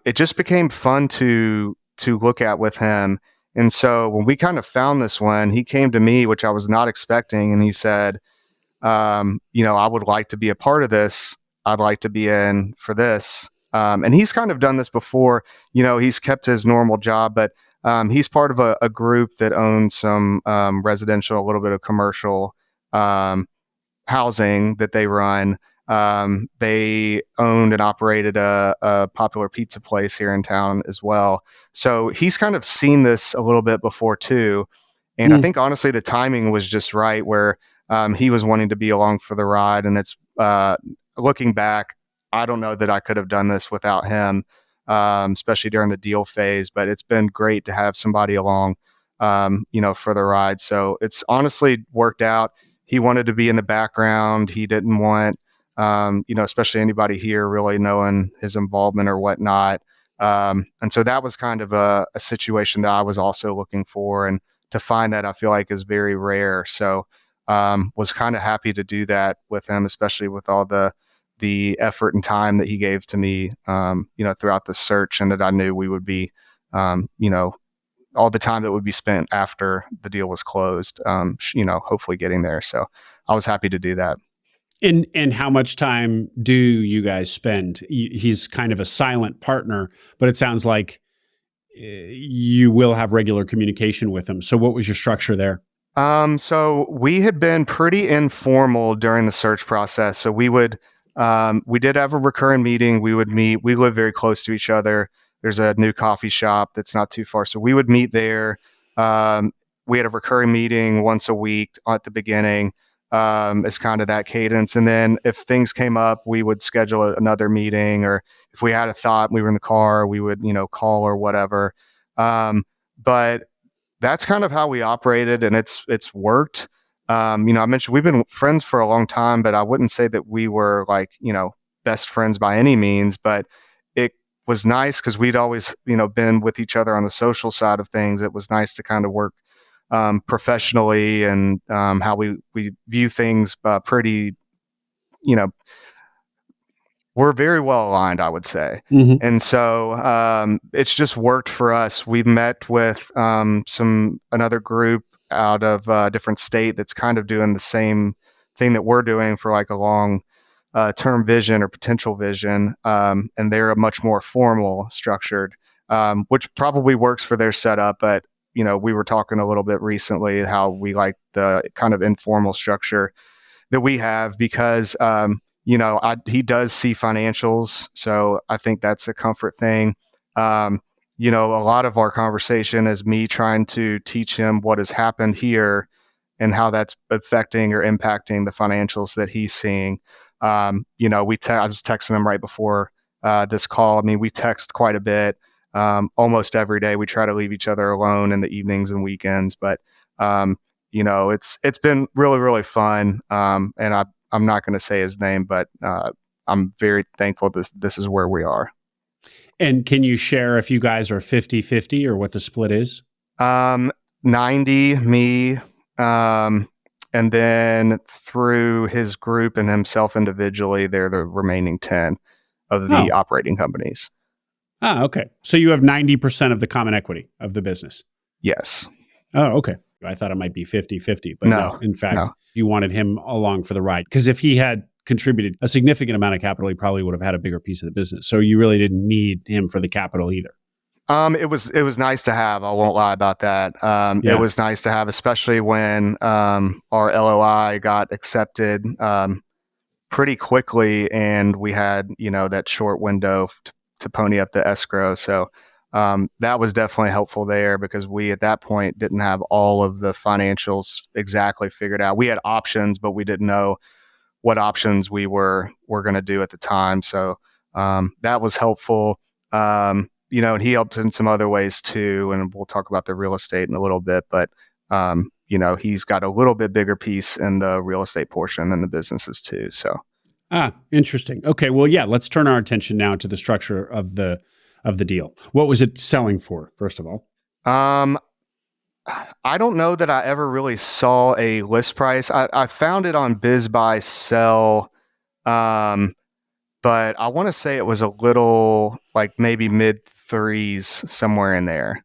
it just became fun to look at with him. And so when we kind of found this one, he came to me, which I was not expecting. And he said, I would like to be a part of this. I'd like to be in for this. And he's kind of done this before. He's kept his normal job, but he's part of a group that owns some residential, a little bit of commercial housing that they run. They owned and operated a popular pizza place here in town as well. So he's kind of seen this a little bit before too. And I think honestly, the timing was just right where he was wanting to be along for the ride. And it's looking back, I don't know that I could have done this without him, especially during the deal phase, but it's been great to have somebody along, for the ride. So it's honestly worked out. He wanted to be in the background. He didn't want, especially anybody here really knowing his involvement or whatnot. And so that was kind of a situation that I was also looking for. And to find that, I feel like is very rare. So was kind of happy to do that with him, especially with all the effort and time that he gave to me, throughout the search, and that I knew we would be, all the time that would be spent after the deal was closed, hopefully getting there. So I was happy to do that. And how much time do you guys spend? He's kind of a silent partner, but it sounds like you will have regular communication with him. So what was your structure there? So we had been pretty informal during the search process. So we did have a recurring meeting. We would meet. We live very close to each other. There's a new coffee shop that's not too far. So we would meet there. We had a recurring meeting once a week at the beginning. It's kind of that cadence. And then if things came up, we would schedule another meeting, or if we had a thought, we were in the car, we would, call or whatever. But that's kind of how we operated, and it's worked. I mentioned we've been friends for a long time, but I wouldn't say that we were like, best friends by any means, but it was nice because we'd always, been with each other on the social side of things. It was nice to kind of work professionally, and how we view things pretty, we're very well aligned, I would say. Mm-hmm. And so it's just worked for us. We've met with another group out of a different state that's kind of doing the same thing that we're doing for like a long term vision or potential vision. And they're a much more formal structured, which probably works for their setup. But, we were talking a little bit recently how we like the kind of informal structure that we have because, he does see financials. So I think that's a comfort thing. A lot of our conversation is me trying to teach him what has happened here and how that's affecting or impacting the financials that he's seeing. I was texting him right before this call. I mean, we text quite a bit, almost every day. We try to leave each other alone in the evenings and weekends, but it's been really, really fun. And I'm not going to say his name, but I'm very thankful that this is where we are. And can you share if you guys are 50-50 or what the split is? 90 me, and then through his group and himself individually, they're the remaining 10 of the operating companies. Ah, okay. So you have 90% of the common equity of the business? Yes. Oh, okay. I thought it might be 50-50, but no, in fact, you wanted him along for the ride. Because if he had contributed a significant amount of capital, he probably would have had a bigger piece of the business. So you really didn't need him for the capital either. It was nice to have. I won't lie about that. It was nice to have, especially when our LOI got accepted pretty quickly, and we had that short window to pony up the escrow. So that was definitely helpful there because we at that point didn't have all of the financials exactly figured out. We had options, but we didn't know what options we were going to do at the time. So that was helpful. And he helped in some other ways too. And we'll talk about the real estate in a little bit, but he's got a little bit bigger piece in the real estate portion than the businesses too. So. Interesting. Okay. Well, yeah, let's turn our attention now to the structure of the deal. What was it selling for, first of all? I don't know that I ever really saw a list price. I found it on Biz Buy Sell, but I want to say it was a little like maybe mid threes, somewhere in there.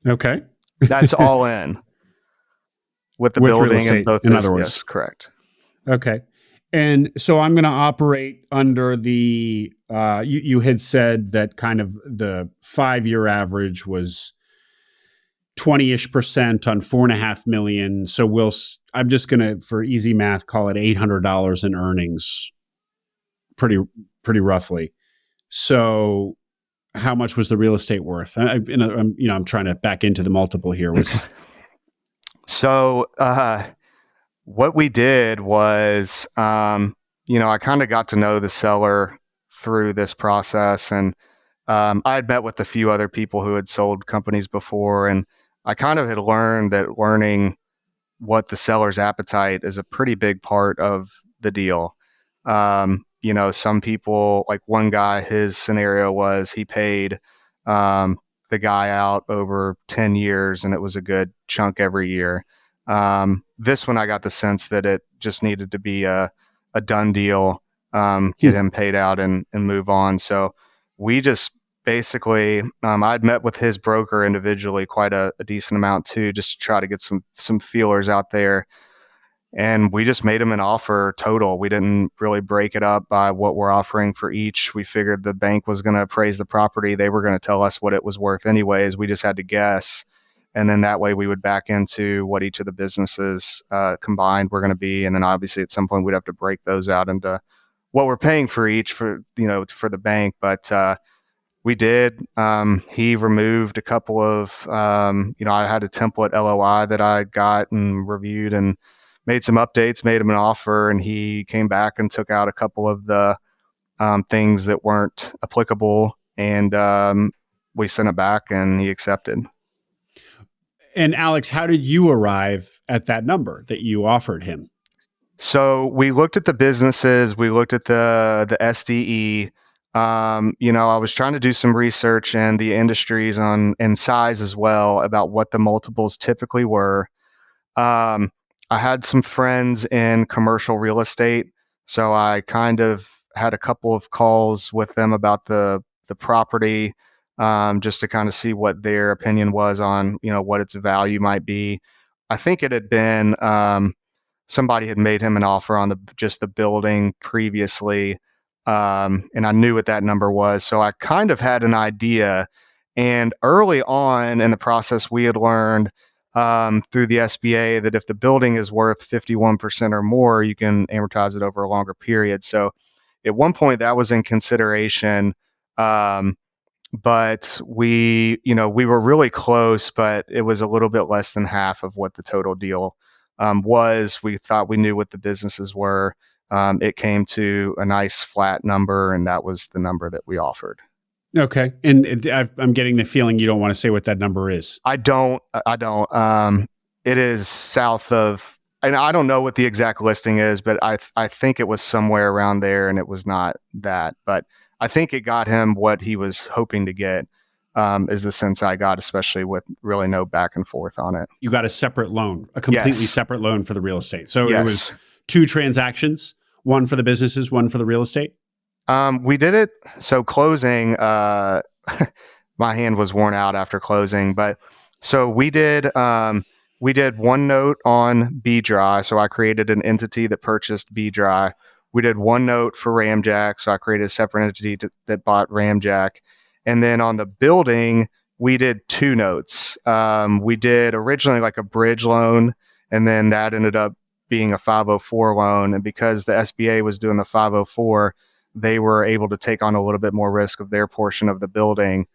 Okay. That's all in with the building and both. In other words. Yes, correct. Okay. And so I'm going to operate under the, you had said that kind of the 5-year average was 20-ish% on 4.5 million. So I'm just going to, for easy math, call it $800 in earnings pretty roughly. So how much was the real estate worth? I'm trying to back into the multiple here. So, what we did was, I kind of got to know the seller through this process, and I had met with a few other people who had sold companies before, and I kind of had learned that learning what the seller's appetite is a pretty big part of the deal. Some people, like one guy, his scenario was he paid the guy out over 10 years, and it was a good chunk every year. This one, I got the sense that it just needed to be a done deal, get him paid out and move on. So we just basically, I'd met with his broker individually quite a decent amount too, just to try to get some feelers out there. And we just made him an offer total. We didn't really break it up by what we're offering for each. We figured the bank was going to appraise the property. They were going to tell us what it was worth anyways. We just had to guess. And then that way we would back into what each of the businesses combined were going to be. And then obviously at some point we'd have to break those out into what we're paying for each for the bank. But we did. He removed a couple of, I had a template LOI that I got and reviewed and made some updates, made him an offer, and he came back and took out a couple of the things that weren't applicable. And we sent it back and he accepted. And Alex, how did you arrive at that number that you offered him? So we looked at the businesses, we looked at the SDE. I was trying to do some research in the industries and size as well about what the multiples typically were. I had some friends in commercial real estate, so I kind of had a couple of calls with them about the property, just to kind of see what their opinion was on, what its value might be. I think it had been somebody had made him an offer on just the building previously, and I knew what that number was, so I kind of had an idea. And early on in the process, we had learned through the SBA that if the building is worth 51% or more, you can amortize it over a longer period. So at one point that was in consideration. But we were really close, but it was a little bit less than half of what the total deal was. We thought we knew what the businesses were. It came to a nice flat number, and that was the number that we offered. Okay. And I'm getting the feeling you don't want to say what that number is. I don't. It is south of, and I don't know what the exact listing is, but I think it was somewhere around there, and it was not that. But I think it got him what he was hoping to get, is the sense I got, especially with really no back and forth on it. You got a separate loan, a completely separate loan for the real estate. So Yes. It was 2 transactions, one for the businesses, one for the real estate? We did it. So closing, my hand was worn out after closing, but so we did one note on B Dry. So I created an entity that purchased B Dry. We did one note for Ramjack. So I created a separate entity that bought Ramjack. And then on the building, we did 2 notes. We did originally like a bridge loan, and then that ended up being a 504 loan. And because the SBA was doing the 504, they were able to take on a little bit more risk of their portion of the building,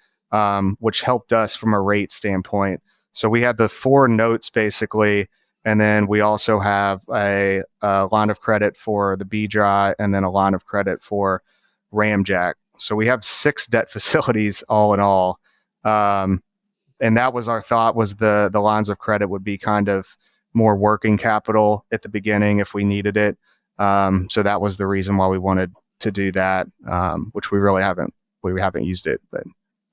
which helped us from a rate standpoint. So we had the 4 notes basically, and then we also have a line of credit for the B Dry, and then a line of credit for Ramjack. So we have 6 debt facilities all in all. And that was our thought, was the lines of credit would be kind of more working capital at the beginning if we needed it. So that was the reason why we wanted to do that, which we haven't used it, but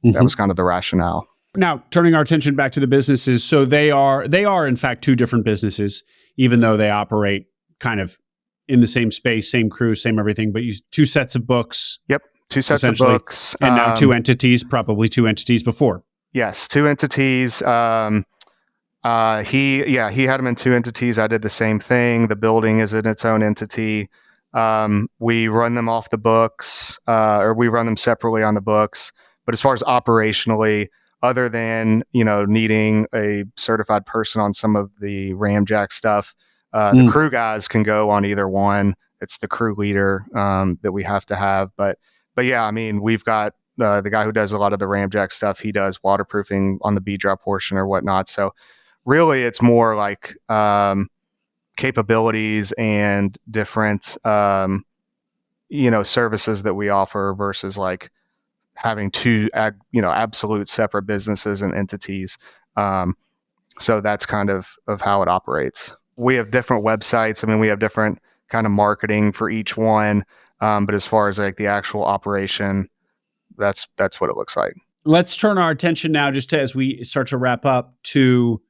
that was kind of the rationale. Now, turning our attention back to the businesses, so they are in fact 2 different businesses, even though they operate kind of in the same space, same crew, same everything, but 2 sets of books. Yep, 2 sets of books, and now 2 entities, probably 2 entities before. Yes, 2 entities. He had them in 2 entities. I did the same thing. The building is in its own entity. We run them off the books, or we run them separately on the books. But as far as operationally, other than, needing a certified person on some of the ramjack stuff, the crew guys can go on either one. It's the crew leader that we have to have. But yeah, I mean, we've got the guy who does a lot of the ramjack stuff. He does waterproofing on the bead drop portion or whatnot. So really, it's more like capabilities and different, services that we offer versus like having two, absolute separate businesses and entities. So that's kind of how it operates. We have different websites. I mean, we have different kind of marketing for each one. But as far as like the actual operation, that's what it looks like. Let's turn our attention now, just as we start to wrap up, to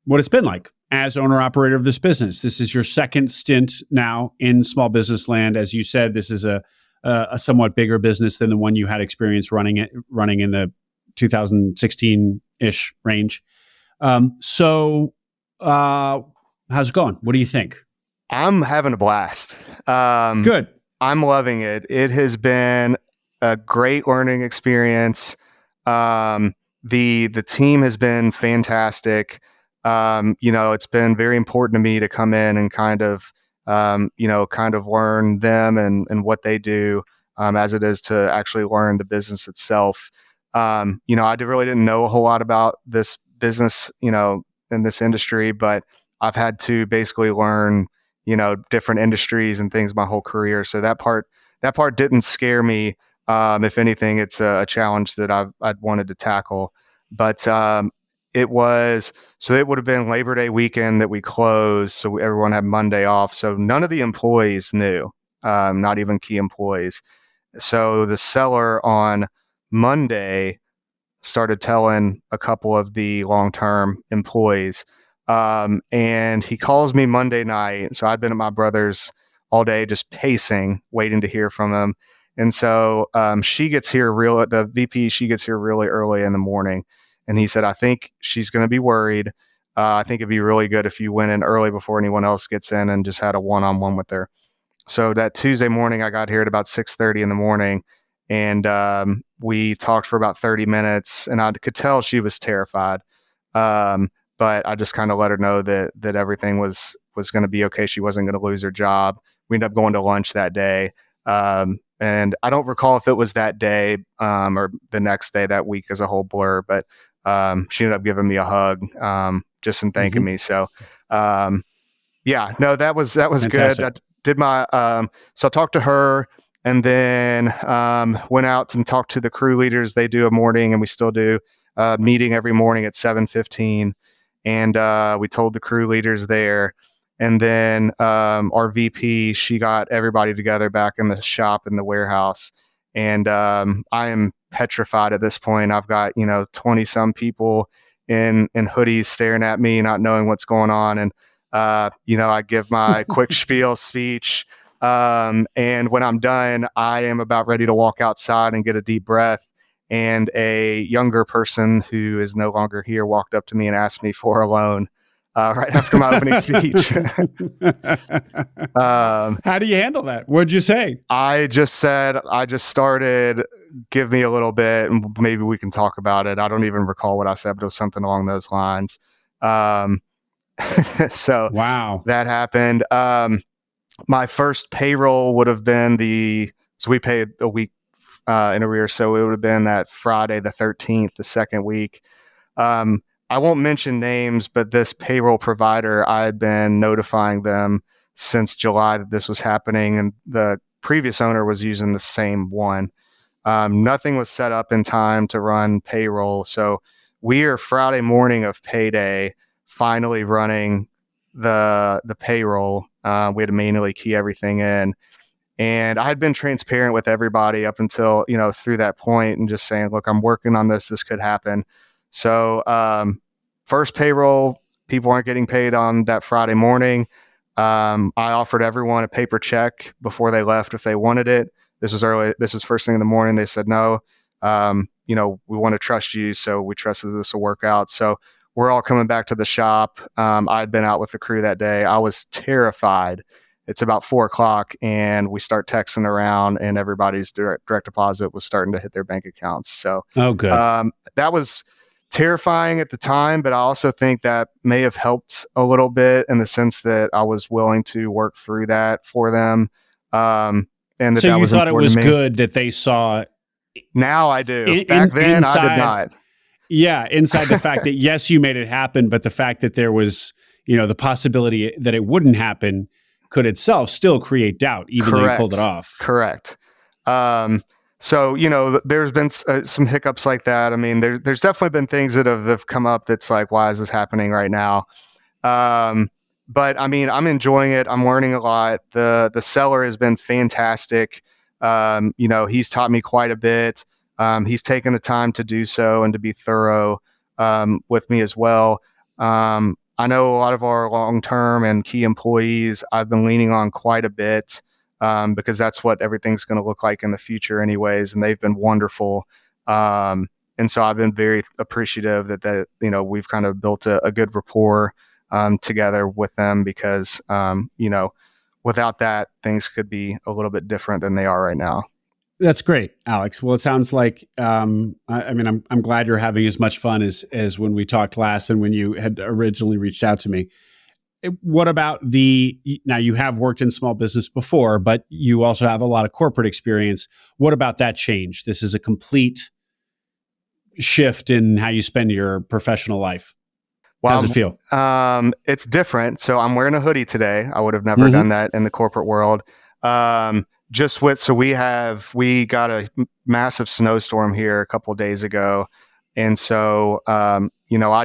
what it's been like as owner operator of this business. This is your second stint now in small business land. As you said, this is a somewhat bigger business than the one you had experience running in the 2016-ish range. So how's it going? What do you think? I'm having a blast. Good. I'm loving it. It has been a great learning experience. The team has been fantastic. It's been very important to me to come in and kind of learn them and what they do, as it is to actually learn the business itself. I really didn't know a whole lot about this business, in this industry, but I've had to basically learn, different industries and things my whole career. So that part didn't scare me. If anything, it's a challenge that I'd wanted to tackle. But it would have been Labor Day weekend that we closed. So everyone had Monday off. So none of the employees knew, not even key employees. So the seller on Monday started telling a couple of the long-term employees. And he calls me Monday night. So I'd been at my brother's all day, just pacing, waiting to hear from him. And so she gets here the VP gets here really early in the morning. And he said, I think she's going to be worried. I think it'd be really good if you went in early before anyone else gets in and just had a one-on-one with her. So that Tuesday morning, I got here at about 6:30 in the morning, and we talked for about 30 minutes, and I could tell she was terrified. But I just kind of let her know that everything was going to be okay. She wasn't going to lose her job. We ended up going to lunch that day. And I don't recall if it was that day or the next day. That week as a whole blur, but she ended up giving me a hug just in thanking me. So that was Fantastic. good. I did my so I talked to her, and then went out and talked to the crew leaders. They do a morning, and we still do a meeting every morning at 7:15, and we told the crew leaders there. And then our VP, she got everybody together back in the shop in the warehouse. And I am petrified at this point. I've got, 20 some people in hoodies staring at me, not knowing what's going on. And, I give my quick spiel speech. And when I'm done, I am about ready to walk outside and get a deep breath. And a younger person who is no longer here walked up to me and asked me for a loan. Right after my opening speech. How do you handle that? What'd you say? I just started, give me a little bit and maybe we can talk about it. I don't even recall what I said, but it was something along those lines. So wow, that happened. My first payroll would have been so we paid a week in arrears. So it would have been that Friday, the 13th, the second week. I won't mention names, but this payroll provider, I had been notifying them since July that this was happening, and the previous owner was using the same one. Nothing was set up in time to run payroll. So we are Friday morning of payday, finally running the payroll. We had to manually key everything in. And I had been transparent with everybody up until, through that point, and just saying, look, I'm working on this. This could happen. So first payroll, people aren't getting paid on that Friday morning. I offered everyone a paper check before they left if they wanted it. This was early. This was first thing in the morning. They said, no, we want to trust you. So we trusted this will work out. So we're all coming back to the shop. I'd been out with the crew that day. I was terrified it's about 4 o'clock and we start texting around and everybody's direct deposit was starting to hit their bank accounts. So good. That was terrifying at the time, but I also think that may have helped a little bit in the sense that I was willing to work through that for them. And so that you was thought it important was to me. good that they saw. Now I do. Back then, inside, I did not. Yeah, inside the fact that yes, you made it happen, but the fact that there was, the possibility that it wouldn't happen could itself still create doubt, even though you pulled it off. Correct. So, there's been some hiccups like that. I mean, there's definitely been things that have come up that's like, why is this happening right now? But I mean, I'm enjoying it. I'm learning a lot. The seller has been fantastic. He's taught me quite a bit. He's taken the time to do so and to be thorough with me as well. I know a lot of our long-term and key employees I've been leaning on quite a bit because that's what everything's going to look like in the future anyways. And they've been wonderful. And so I've been very appreciative that we've kind of built a good rapport together with them because, without that, things could be a little bit different than they are right now. That's great, Alex. Well, it sounds like, I'm glad you're having as much fun as when we talked last and when you had originally reached out to me. What about now you have worked in small business before, but you also have a lot of corporate experience. What about that change? This is a complete shift in how you spend your professional life. Well, how does it feel? It's different. So I'm wearing a hoodie today. I would have never done that in the corporate world. We got a massive snowstorm here a couple of days ago. And so, I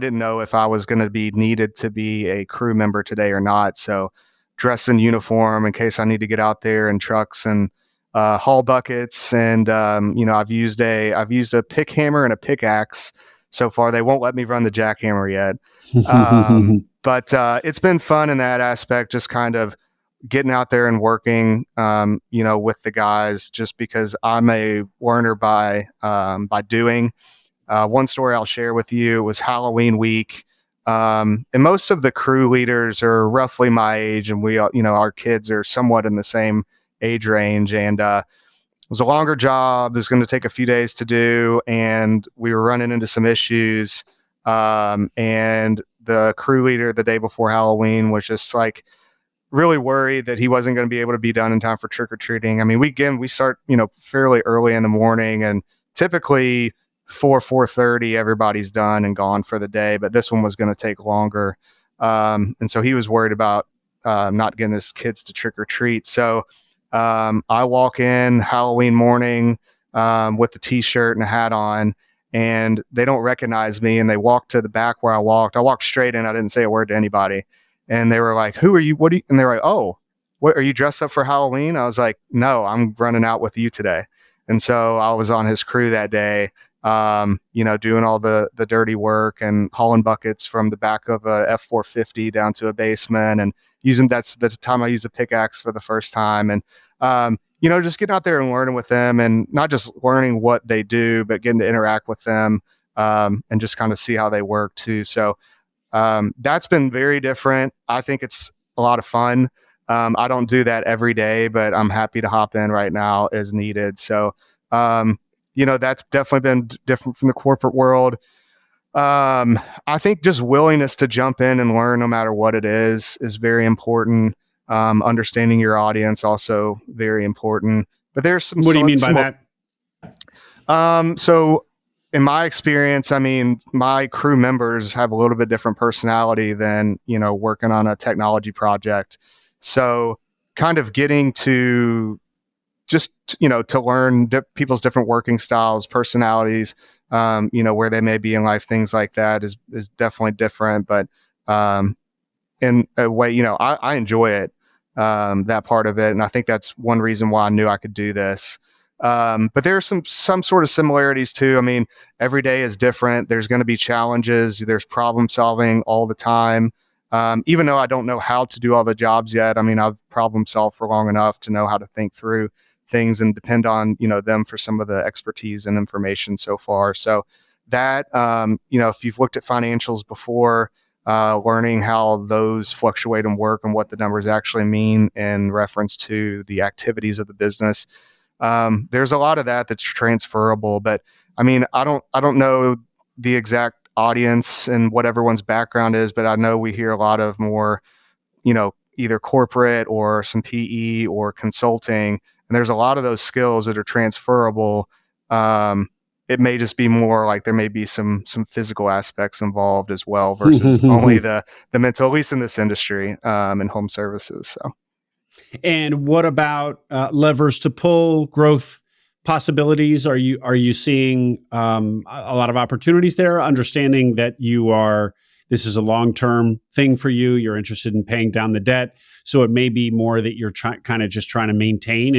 didn't know if I was going to be needed to be a crew member today or not. So dressed in uniform in case I need to get out there in trucks and haul buckets. And, I've used a pick hammer and a pickaxe so far. They won't let me run the jackhammer yet. But it's been fun in that aspect, just kind of getting out there and working, with the guys, just because I'm a learner by doing. One story I'll share with you was Halloween week. And most of the crew leaders are roughly my age, and we, our kids are somewhat in the same age range. And it was a longer job. It was going to take a few days to do, and we were running into some issues. And the crew leader the day before Halloween was just like really worried that he wasn't going to be able to be done in time for trick-or-treating. I mean, we start, fairly early in the morning, and typically 4:30, everybody's done and gone for the day, but this one was going to take longer. And so he was worried about not getting his kids to trick or treat. So I walk in Halloween morning with a t-shirt and a hat on, and they don't recognize me. And they walk to the back where I walked. I walked straight in. I didn't say a word to anybody. And they were like, "Who are you? What are you?" And they were like, "Oh, what are you dressed up for Halloween?" I was like, "No, I'm running out with you today." And so I was on his crew that day, doing all the dirty work and hauling buckets from the back of a F-450 down to a basement, and that's the time I used a pickaxe for the first time. And, just getting out there and learning with them, and not just learning what they do, but getting to interact with them, and just kind of see how they work too. So, that's been very different. I think it's a lot of fun. I don't do that every day, but I'm happy to hop in right now as needed. So, that's definitely been different from the corporate world. I think just willingness to jump in and learn no matter what it is very important. Understanding your audience also very important. But there's some. What do you mean by that? So in my experience, I mean, my crew members have a little bit different personality than, working on a technology project. So kind of getting to just, to learn people's different working styles, personalities, where they may be in life, things like that is definitely different. But in a way, I enjoy it, that part of it. And I think that's one reason why I knew I could do this. But there's some sort of similarities too. I mean, every day is different. There's going to be challenges. There's problem solving all the time. Even though I don't know how to do all the jobs yet, I mean, I've problem solved for long enough to know how to think through things and depend on, them for some of the expertise and information so far. So that, if you've looked at financials before, learning how those fluctuate and work and what the numbers actually mean in reference to the activities of the business. There's a lot of that that's transferable, but I mean, I don't know the exact audience and what everyone's background is, but I know we hear a lot of more, either corporate or some PE or consulting, and there's a lot of those skills that are transferable. It may just be more like there may be some physical aspects involved as well versus only the mental, at least in this industry, in home services. So. And what about levers to pull, growth possibilities? Are you seeing a lot of opportunities there? Understanding that this is a long-term thing for you. You're interested in paying down the debt, so it may be more that you're kind of just trying to maintain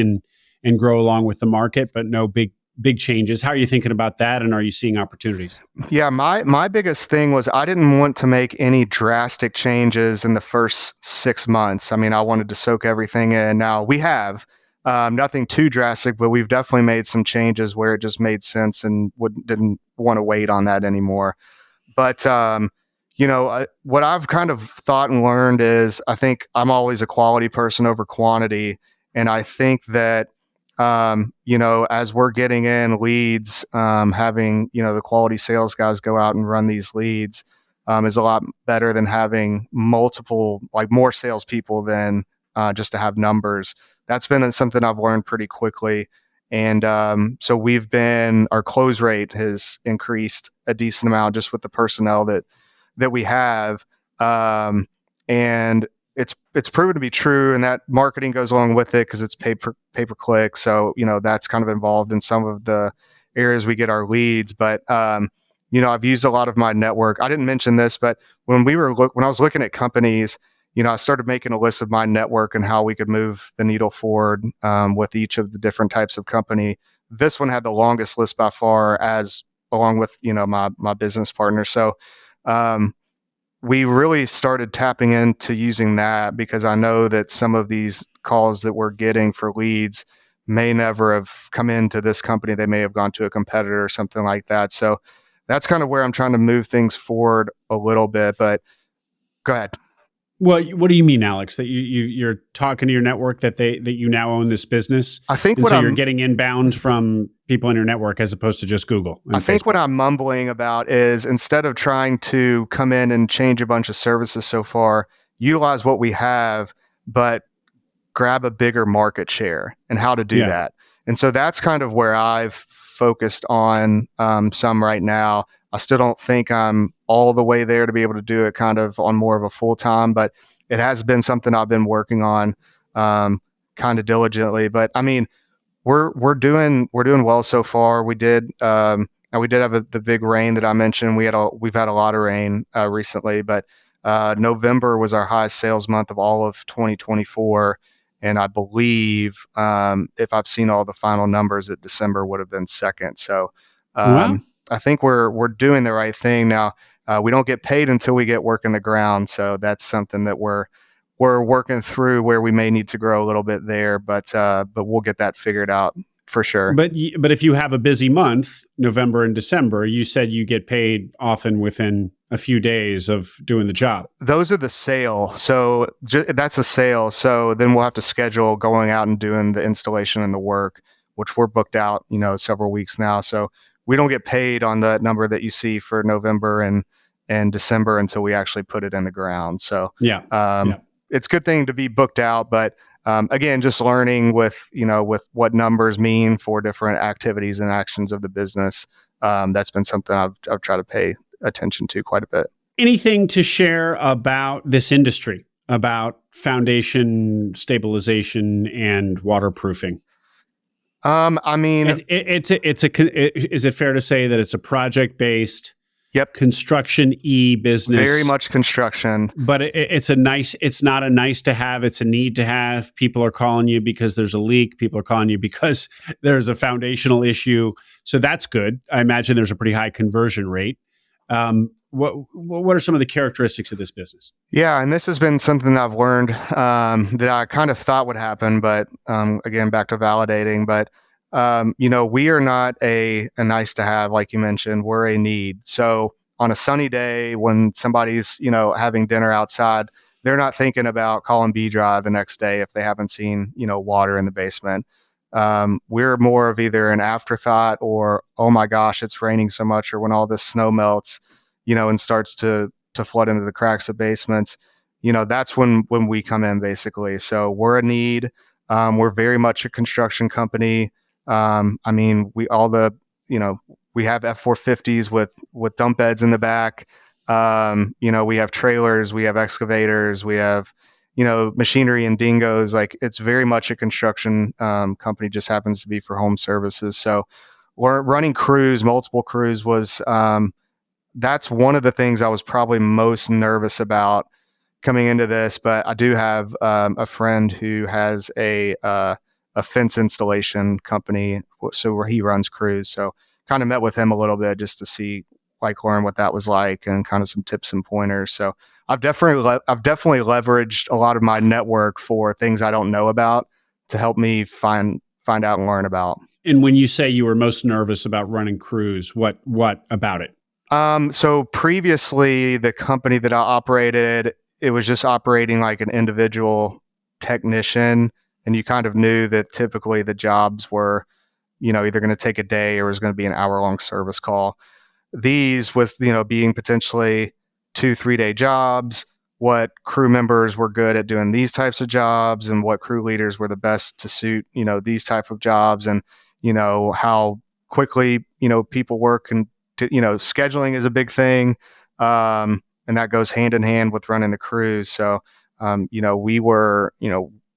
and grow along with the market, but no big changes. How are you thinking about that, and are you seeing opportunities? Yeah, my biggest thing was I didn't want to make any drastic changes in the first 6 months. I mean, I wanted to soak everything in. Now we have nothing too drastic, but we've definitely made some changes where it just made sense and didn't want to wait on that anymore. But what I've kind of thought and learned is I think I'm always a quality person over quantity, and I think that as we're getting in leads, having, the quality sales guys go out and run these leads is a lot better than having multiple, like more salespeople than just to have numbers. That's been something I've learned pretty quickly. And so our close rate has increased a decent amount just with the personnel that we have. And it's proven to be true, and that marketing goes along with it because it's pay per click. So, that's kind of involved in some of the areas we get our leads. But, I've used a lot of my network. I didn't mention this, but when I was looking at companies, I started making a list of my network and how we could move the needle forward with each of the different types of company. This one had the longest list by far, along with, my business partner. So, we really started tapping into using that because I know that some of these calls that we're getting for leads may never have come into this company. They may have gone to a competitor or something like that. So that's kind of where I'm trying to move things forward a little bit, but go ahead. Well, what do you mean, Alex? That you're talking to your network that you now own this business? I think you're getting inbound from people in your network as opposed to just Google. I think what I'm mumbling about is instead of trying to come in and change a bunch of services so far, utilize what we have, but grab a bigger market share and how to do that. And so that's kind of where I've focused on some right now. I still don't think I'm all the way there to be able to do it kind of on more of a full time, but it has been something I've been working on kind of diligently. But I mean, we're doing well so far. We did have the big rain that I mentioned. We've had a lot of rain recently, but November was our highest sales month of all of 2024. And I believe if I've seen all the final numbers, that December would have been second. So wow. I think we're doing the right thing now. We don't get paid until we get work in the ground, so that's something that we're working through where we may need to grow a little bit there, but we'll get that figured out for sure. But if you have a busy month, November and December, you said you get paid often within a few days of doing the job. Those are the sale. So that's a sale. So then we'll have to schedule going out and doing the installation and the work, which we're booked out, several weeks now. So we don't get paid on the number that you see for November and December until we actually put it in the ground. So it's a good thing to be booked out, but again, just learning with what numbers mean for different activities and actions of the business. That's been something I've tried to pay attention to quite a bit. Anything to share about this industry, about foundation stabilization and waterproofing? I mean, is it fair to say that it's a project-based, construction business? Very much construction, but it's not a nice to have, it's a need to have. People are calling you because there's a leak. People are calling you because there's a foundational issue. So that's good. I imagine there's a pretty high conversion rate. What are some of the characteristics of this business? Yeah, and this has been something that I've learned that I kind of thought would happen, but again, back to validating. But we are not a nice to have, like you mentioned. We're a need. So on a sunny day when somebody's, having dinner outside, they're not thinking about calling B Drive the next day if they haven't seen, water in the basement. We're more of either an afterthought or, oh my gosh, it's raining so much, or when all this snow melts, and starts to flood into the cracks of basements, that's when we come in basically. So we're a need. We're very much a construction company. I mean, we have F-450s with dump beds in the back. We have trailers, we have excavators, we have, machinery and dingoes. Like, it's very much a construction company, just happens to be for home services. So we're running crews, multiple crews was, that's one of the things I was probably most nervous about coming into this. But I do have a friend who has a fence installation company, so where he runs crews. So kind of met with him a little bit just to see, learn what that was like and kind of some tips and pointers. So I've definitely leveraged a lot of my network for things I don't know about to help me find out and learn about. And when you say you were most nervous about running crews, what about it? So previously, the company that I operated, it was just operating like an individual technician, and you kind of knew that typically the jobs were, either going to take a day or was going to be an hour-long service call. These, with being potentially 2-3 day jobs, what crew members were good at doing these types of jobs, and what crew leaders were the best to suit these type of jobs, and how quickly people work, and scheduling is a big thing, and that goes hand in hand with running the crews. So we were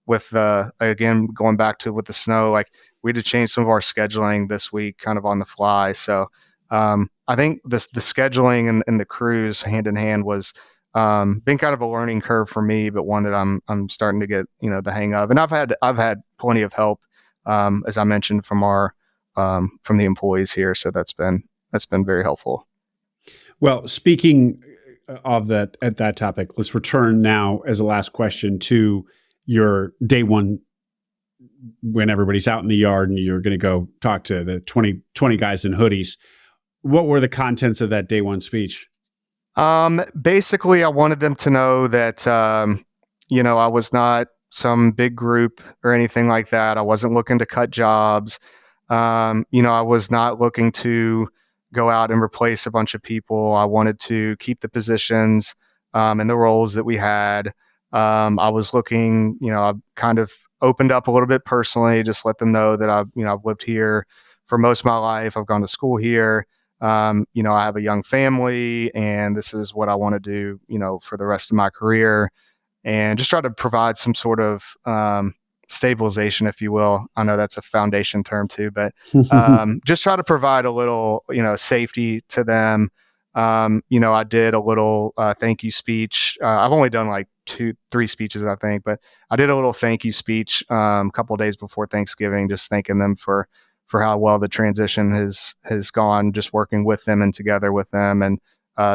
with again, going back to with the snow, like, we had to change some of our scheduling this week kind of on the fly. So I think the scheduling and the crews hand in hand was been kind of a learning curve for me, but one that I'm starting to get the hang of. And I've had plenty of help, as I mentioned, from the employees here. So that's been very helpful. Well, speaking of that, at that topic, let's return now as a last question to your day one, when everybody's out in the yard and you're going to go talk to the 20 guys in hoodies. What were the contents of that day one speech? Basically, I wanted them to know that, I was not some big group or anything like that. I wasn't looking to cut jobs. I was not looking to go out and replace a bunch of people. I wanted to keep the positions and the roles that we had. I was looking, I kind of opened up a little bit personally, just let them know that I've lived here for most of my life. I've gone to school here. I have a young family, and this is what I want to do, for the rest of my career, and just try to provide some sort of stabilization, if you will. I know that's a foundation term too, but just try to provide a little, safety to them. I did a little thank you speech. I've only done like 2-3 speeches, I think, but I did a little thank you speech a couple of days before Thanksgiving, just thanking them for how well the transition has gone, just working with them and together with them. And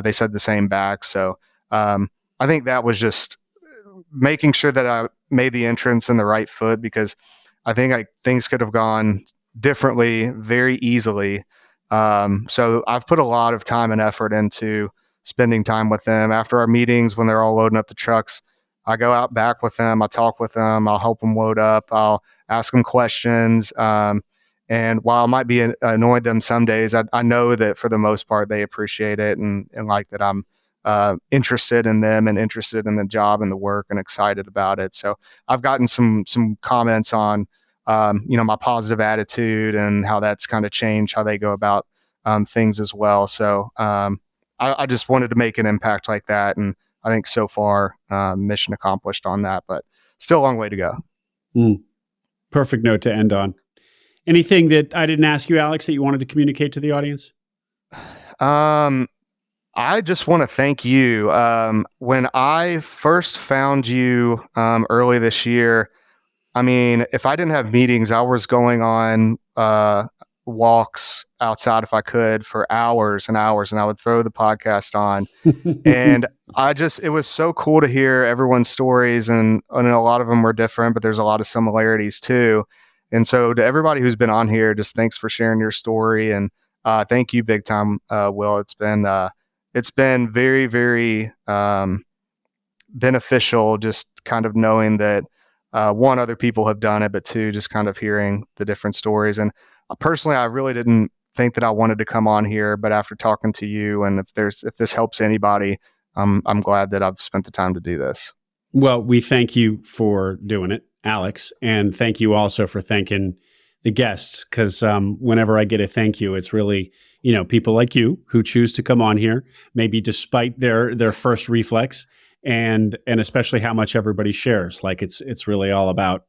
they said the same back. So I think that was just making sure that I made the entrance in the right foot, because I think things could have gone differently very easily. So I've put a lot of time and effort into spending time with them after our meetings. When they're all loading up the trucks, I go out back with them. I talk with them. I'll help them load up. I'll ask them questions. And while I might be annoyed them some days, I know that for the most part, they appreciate it and like that I'm interested in them and interested in the job and the work and excited about it. So I've gotten some comments on, my positive attitude and how that's kind of changed how they go about things as well. So I just wanted to make an impact like that. And I think so far, mission accomplished on that, but still a long way to go. Perfect note to end on. Anything that I didn't ask you, Alex, that you wanted to communicate to the audience? I just want to thank you. When I first found you early this year, I mean, if I didn't have meetings, I was going on walks outside if I could for hours and hours, and I would throw the podcast on. And it was so cool to hear everyone's stories, and a lot of them were different, but there's a lot of similarities too. And so to everybody who's been on here, just thanks for sharing your story. And thank you big time, Will. It's it's been very, very beneficial, just kind of knowing that one, other people have done it, but two, just kind of hearing the different stories. And personally, I really didn't think that I wanted to come on here, but after talking to you, and if this helps anybody, I'm glad that I've spent the time to do this. Well, we thank you for doing it, Alex, and thank you also for thanking the guests, because whenever I get a thank you, it's really, people like you who choose to come on here, maybe despite their first reflex, and especially how much everybody shares. Like it's really all about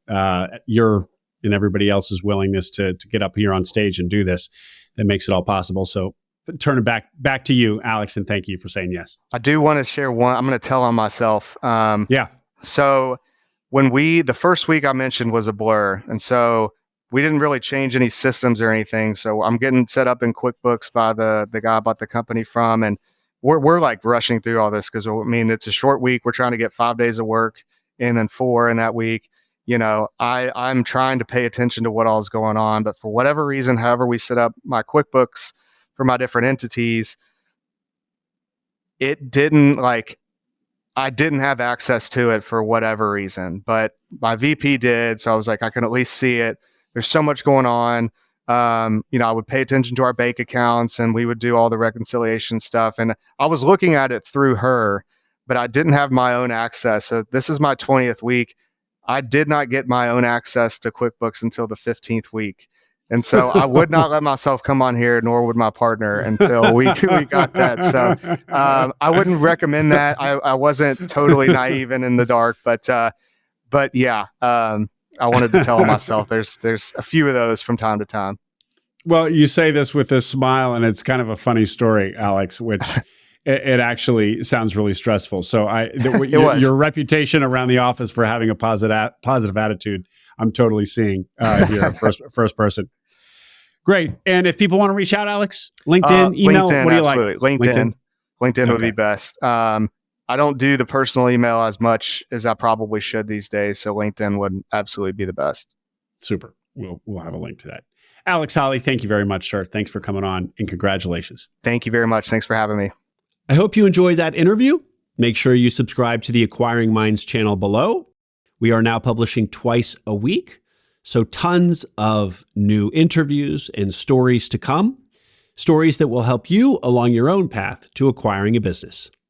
your and everybody else's willingness to get up here on stage and do this that makes it all possible. So turn it back to you, Alex, and thank you for saying yes. I do want to share one. I'm going to tell on myself. Yeah. So the first week I mentioned was a blur, and so we didn't really change any systems or anything. So I'm getting set up in QuickBooks by the guy I bought the company from, and we're like rushing through all this because it's a short week. We're trying to get 5 days of work in and 4 in that week. I'm trying to pay attention to what all is going on, but for whatever reason, however we set up my QuickBooks for my different entities, it didn't I didn't have access to it for whatever reason, but my VP did. So I was like, I can at least see it. There's so much going on. I would pay attention to our bank accounts and we would do all the reconciliation stuff. And I was looking at it through her, but I didn't have my own access. So this is my 20th week. I did not get my own access to QuickBooks until the 15th week. And so I would not let myself come on here, nor would my partner, until we got that. So I wouldn't recommend that. I wasn't totally naive and in the dark, but yeah, I wanted to tell myself there's a few of those from time to time. Well, you say this with a smile, and it's kind of a funny story, Alex, which it actually sounds really stressful. So your reputation around the office for having a positive attitude, I'm totally seeing here, first person. Great. And if people want to reach out, Alex, LinkedIn, email, LinkedIn, what do you absolutely. like? LinkedIn Okay. would be best. I don't do the personal email as much as I probably should these days. So LinkedIn would absolutely be the best. Super. We'll have a link to that. Alex Holley, thank you very much, sir. Thanks for coming on, and congratulations. Thank you very much. Thanks for having me. I hope you enjoyed that interview. Make sure you subscribe to the Acquiring Minds channel below. We are now publishing twice a week, so tons of new interviews and stories to come. Stories that will help you along your own path to acquiring a business.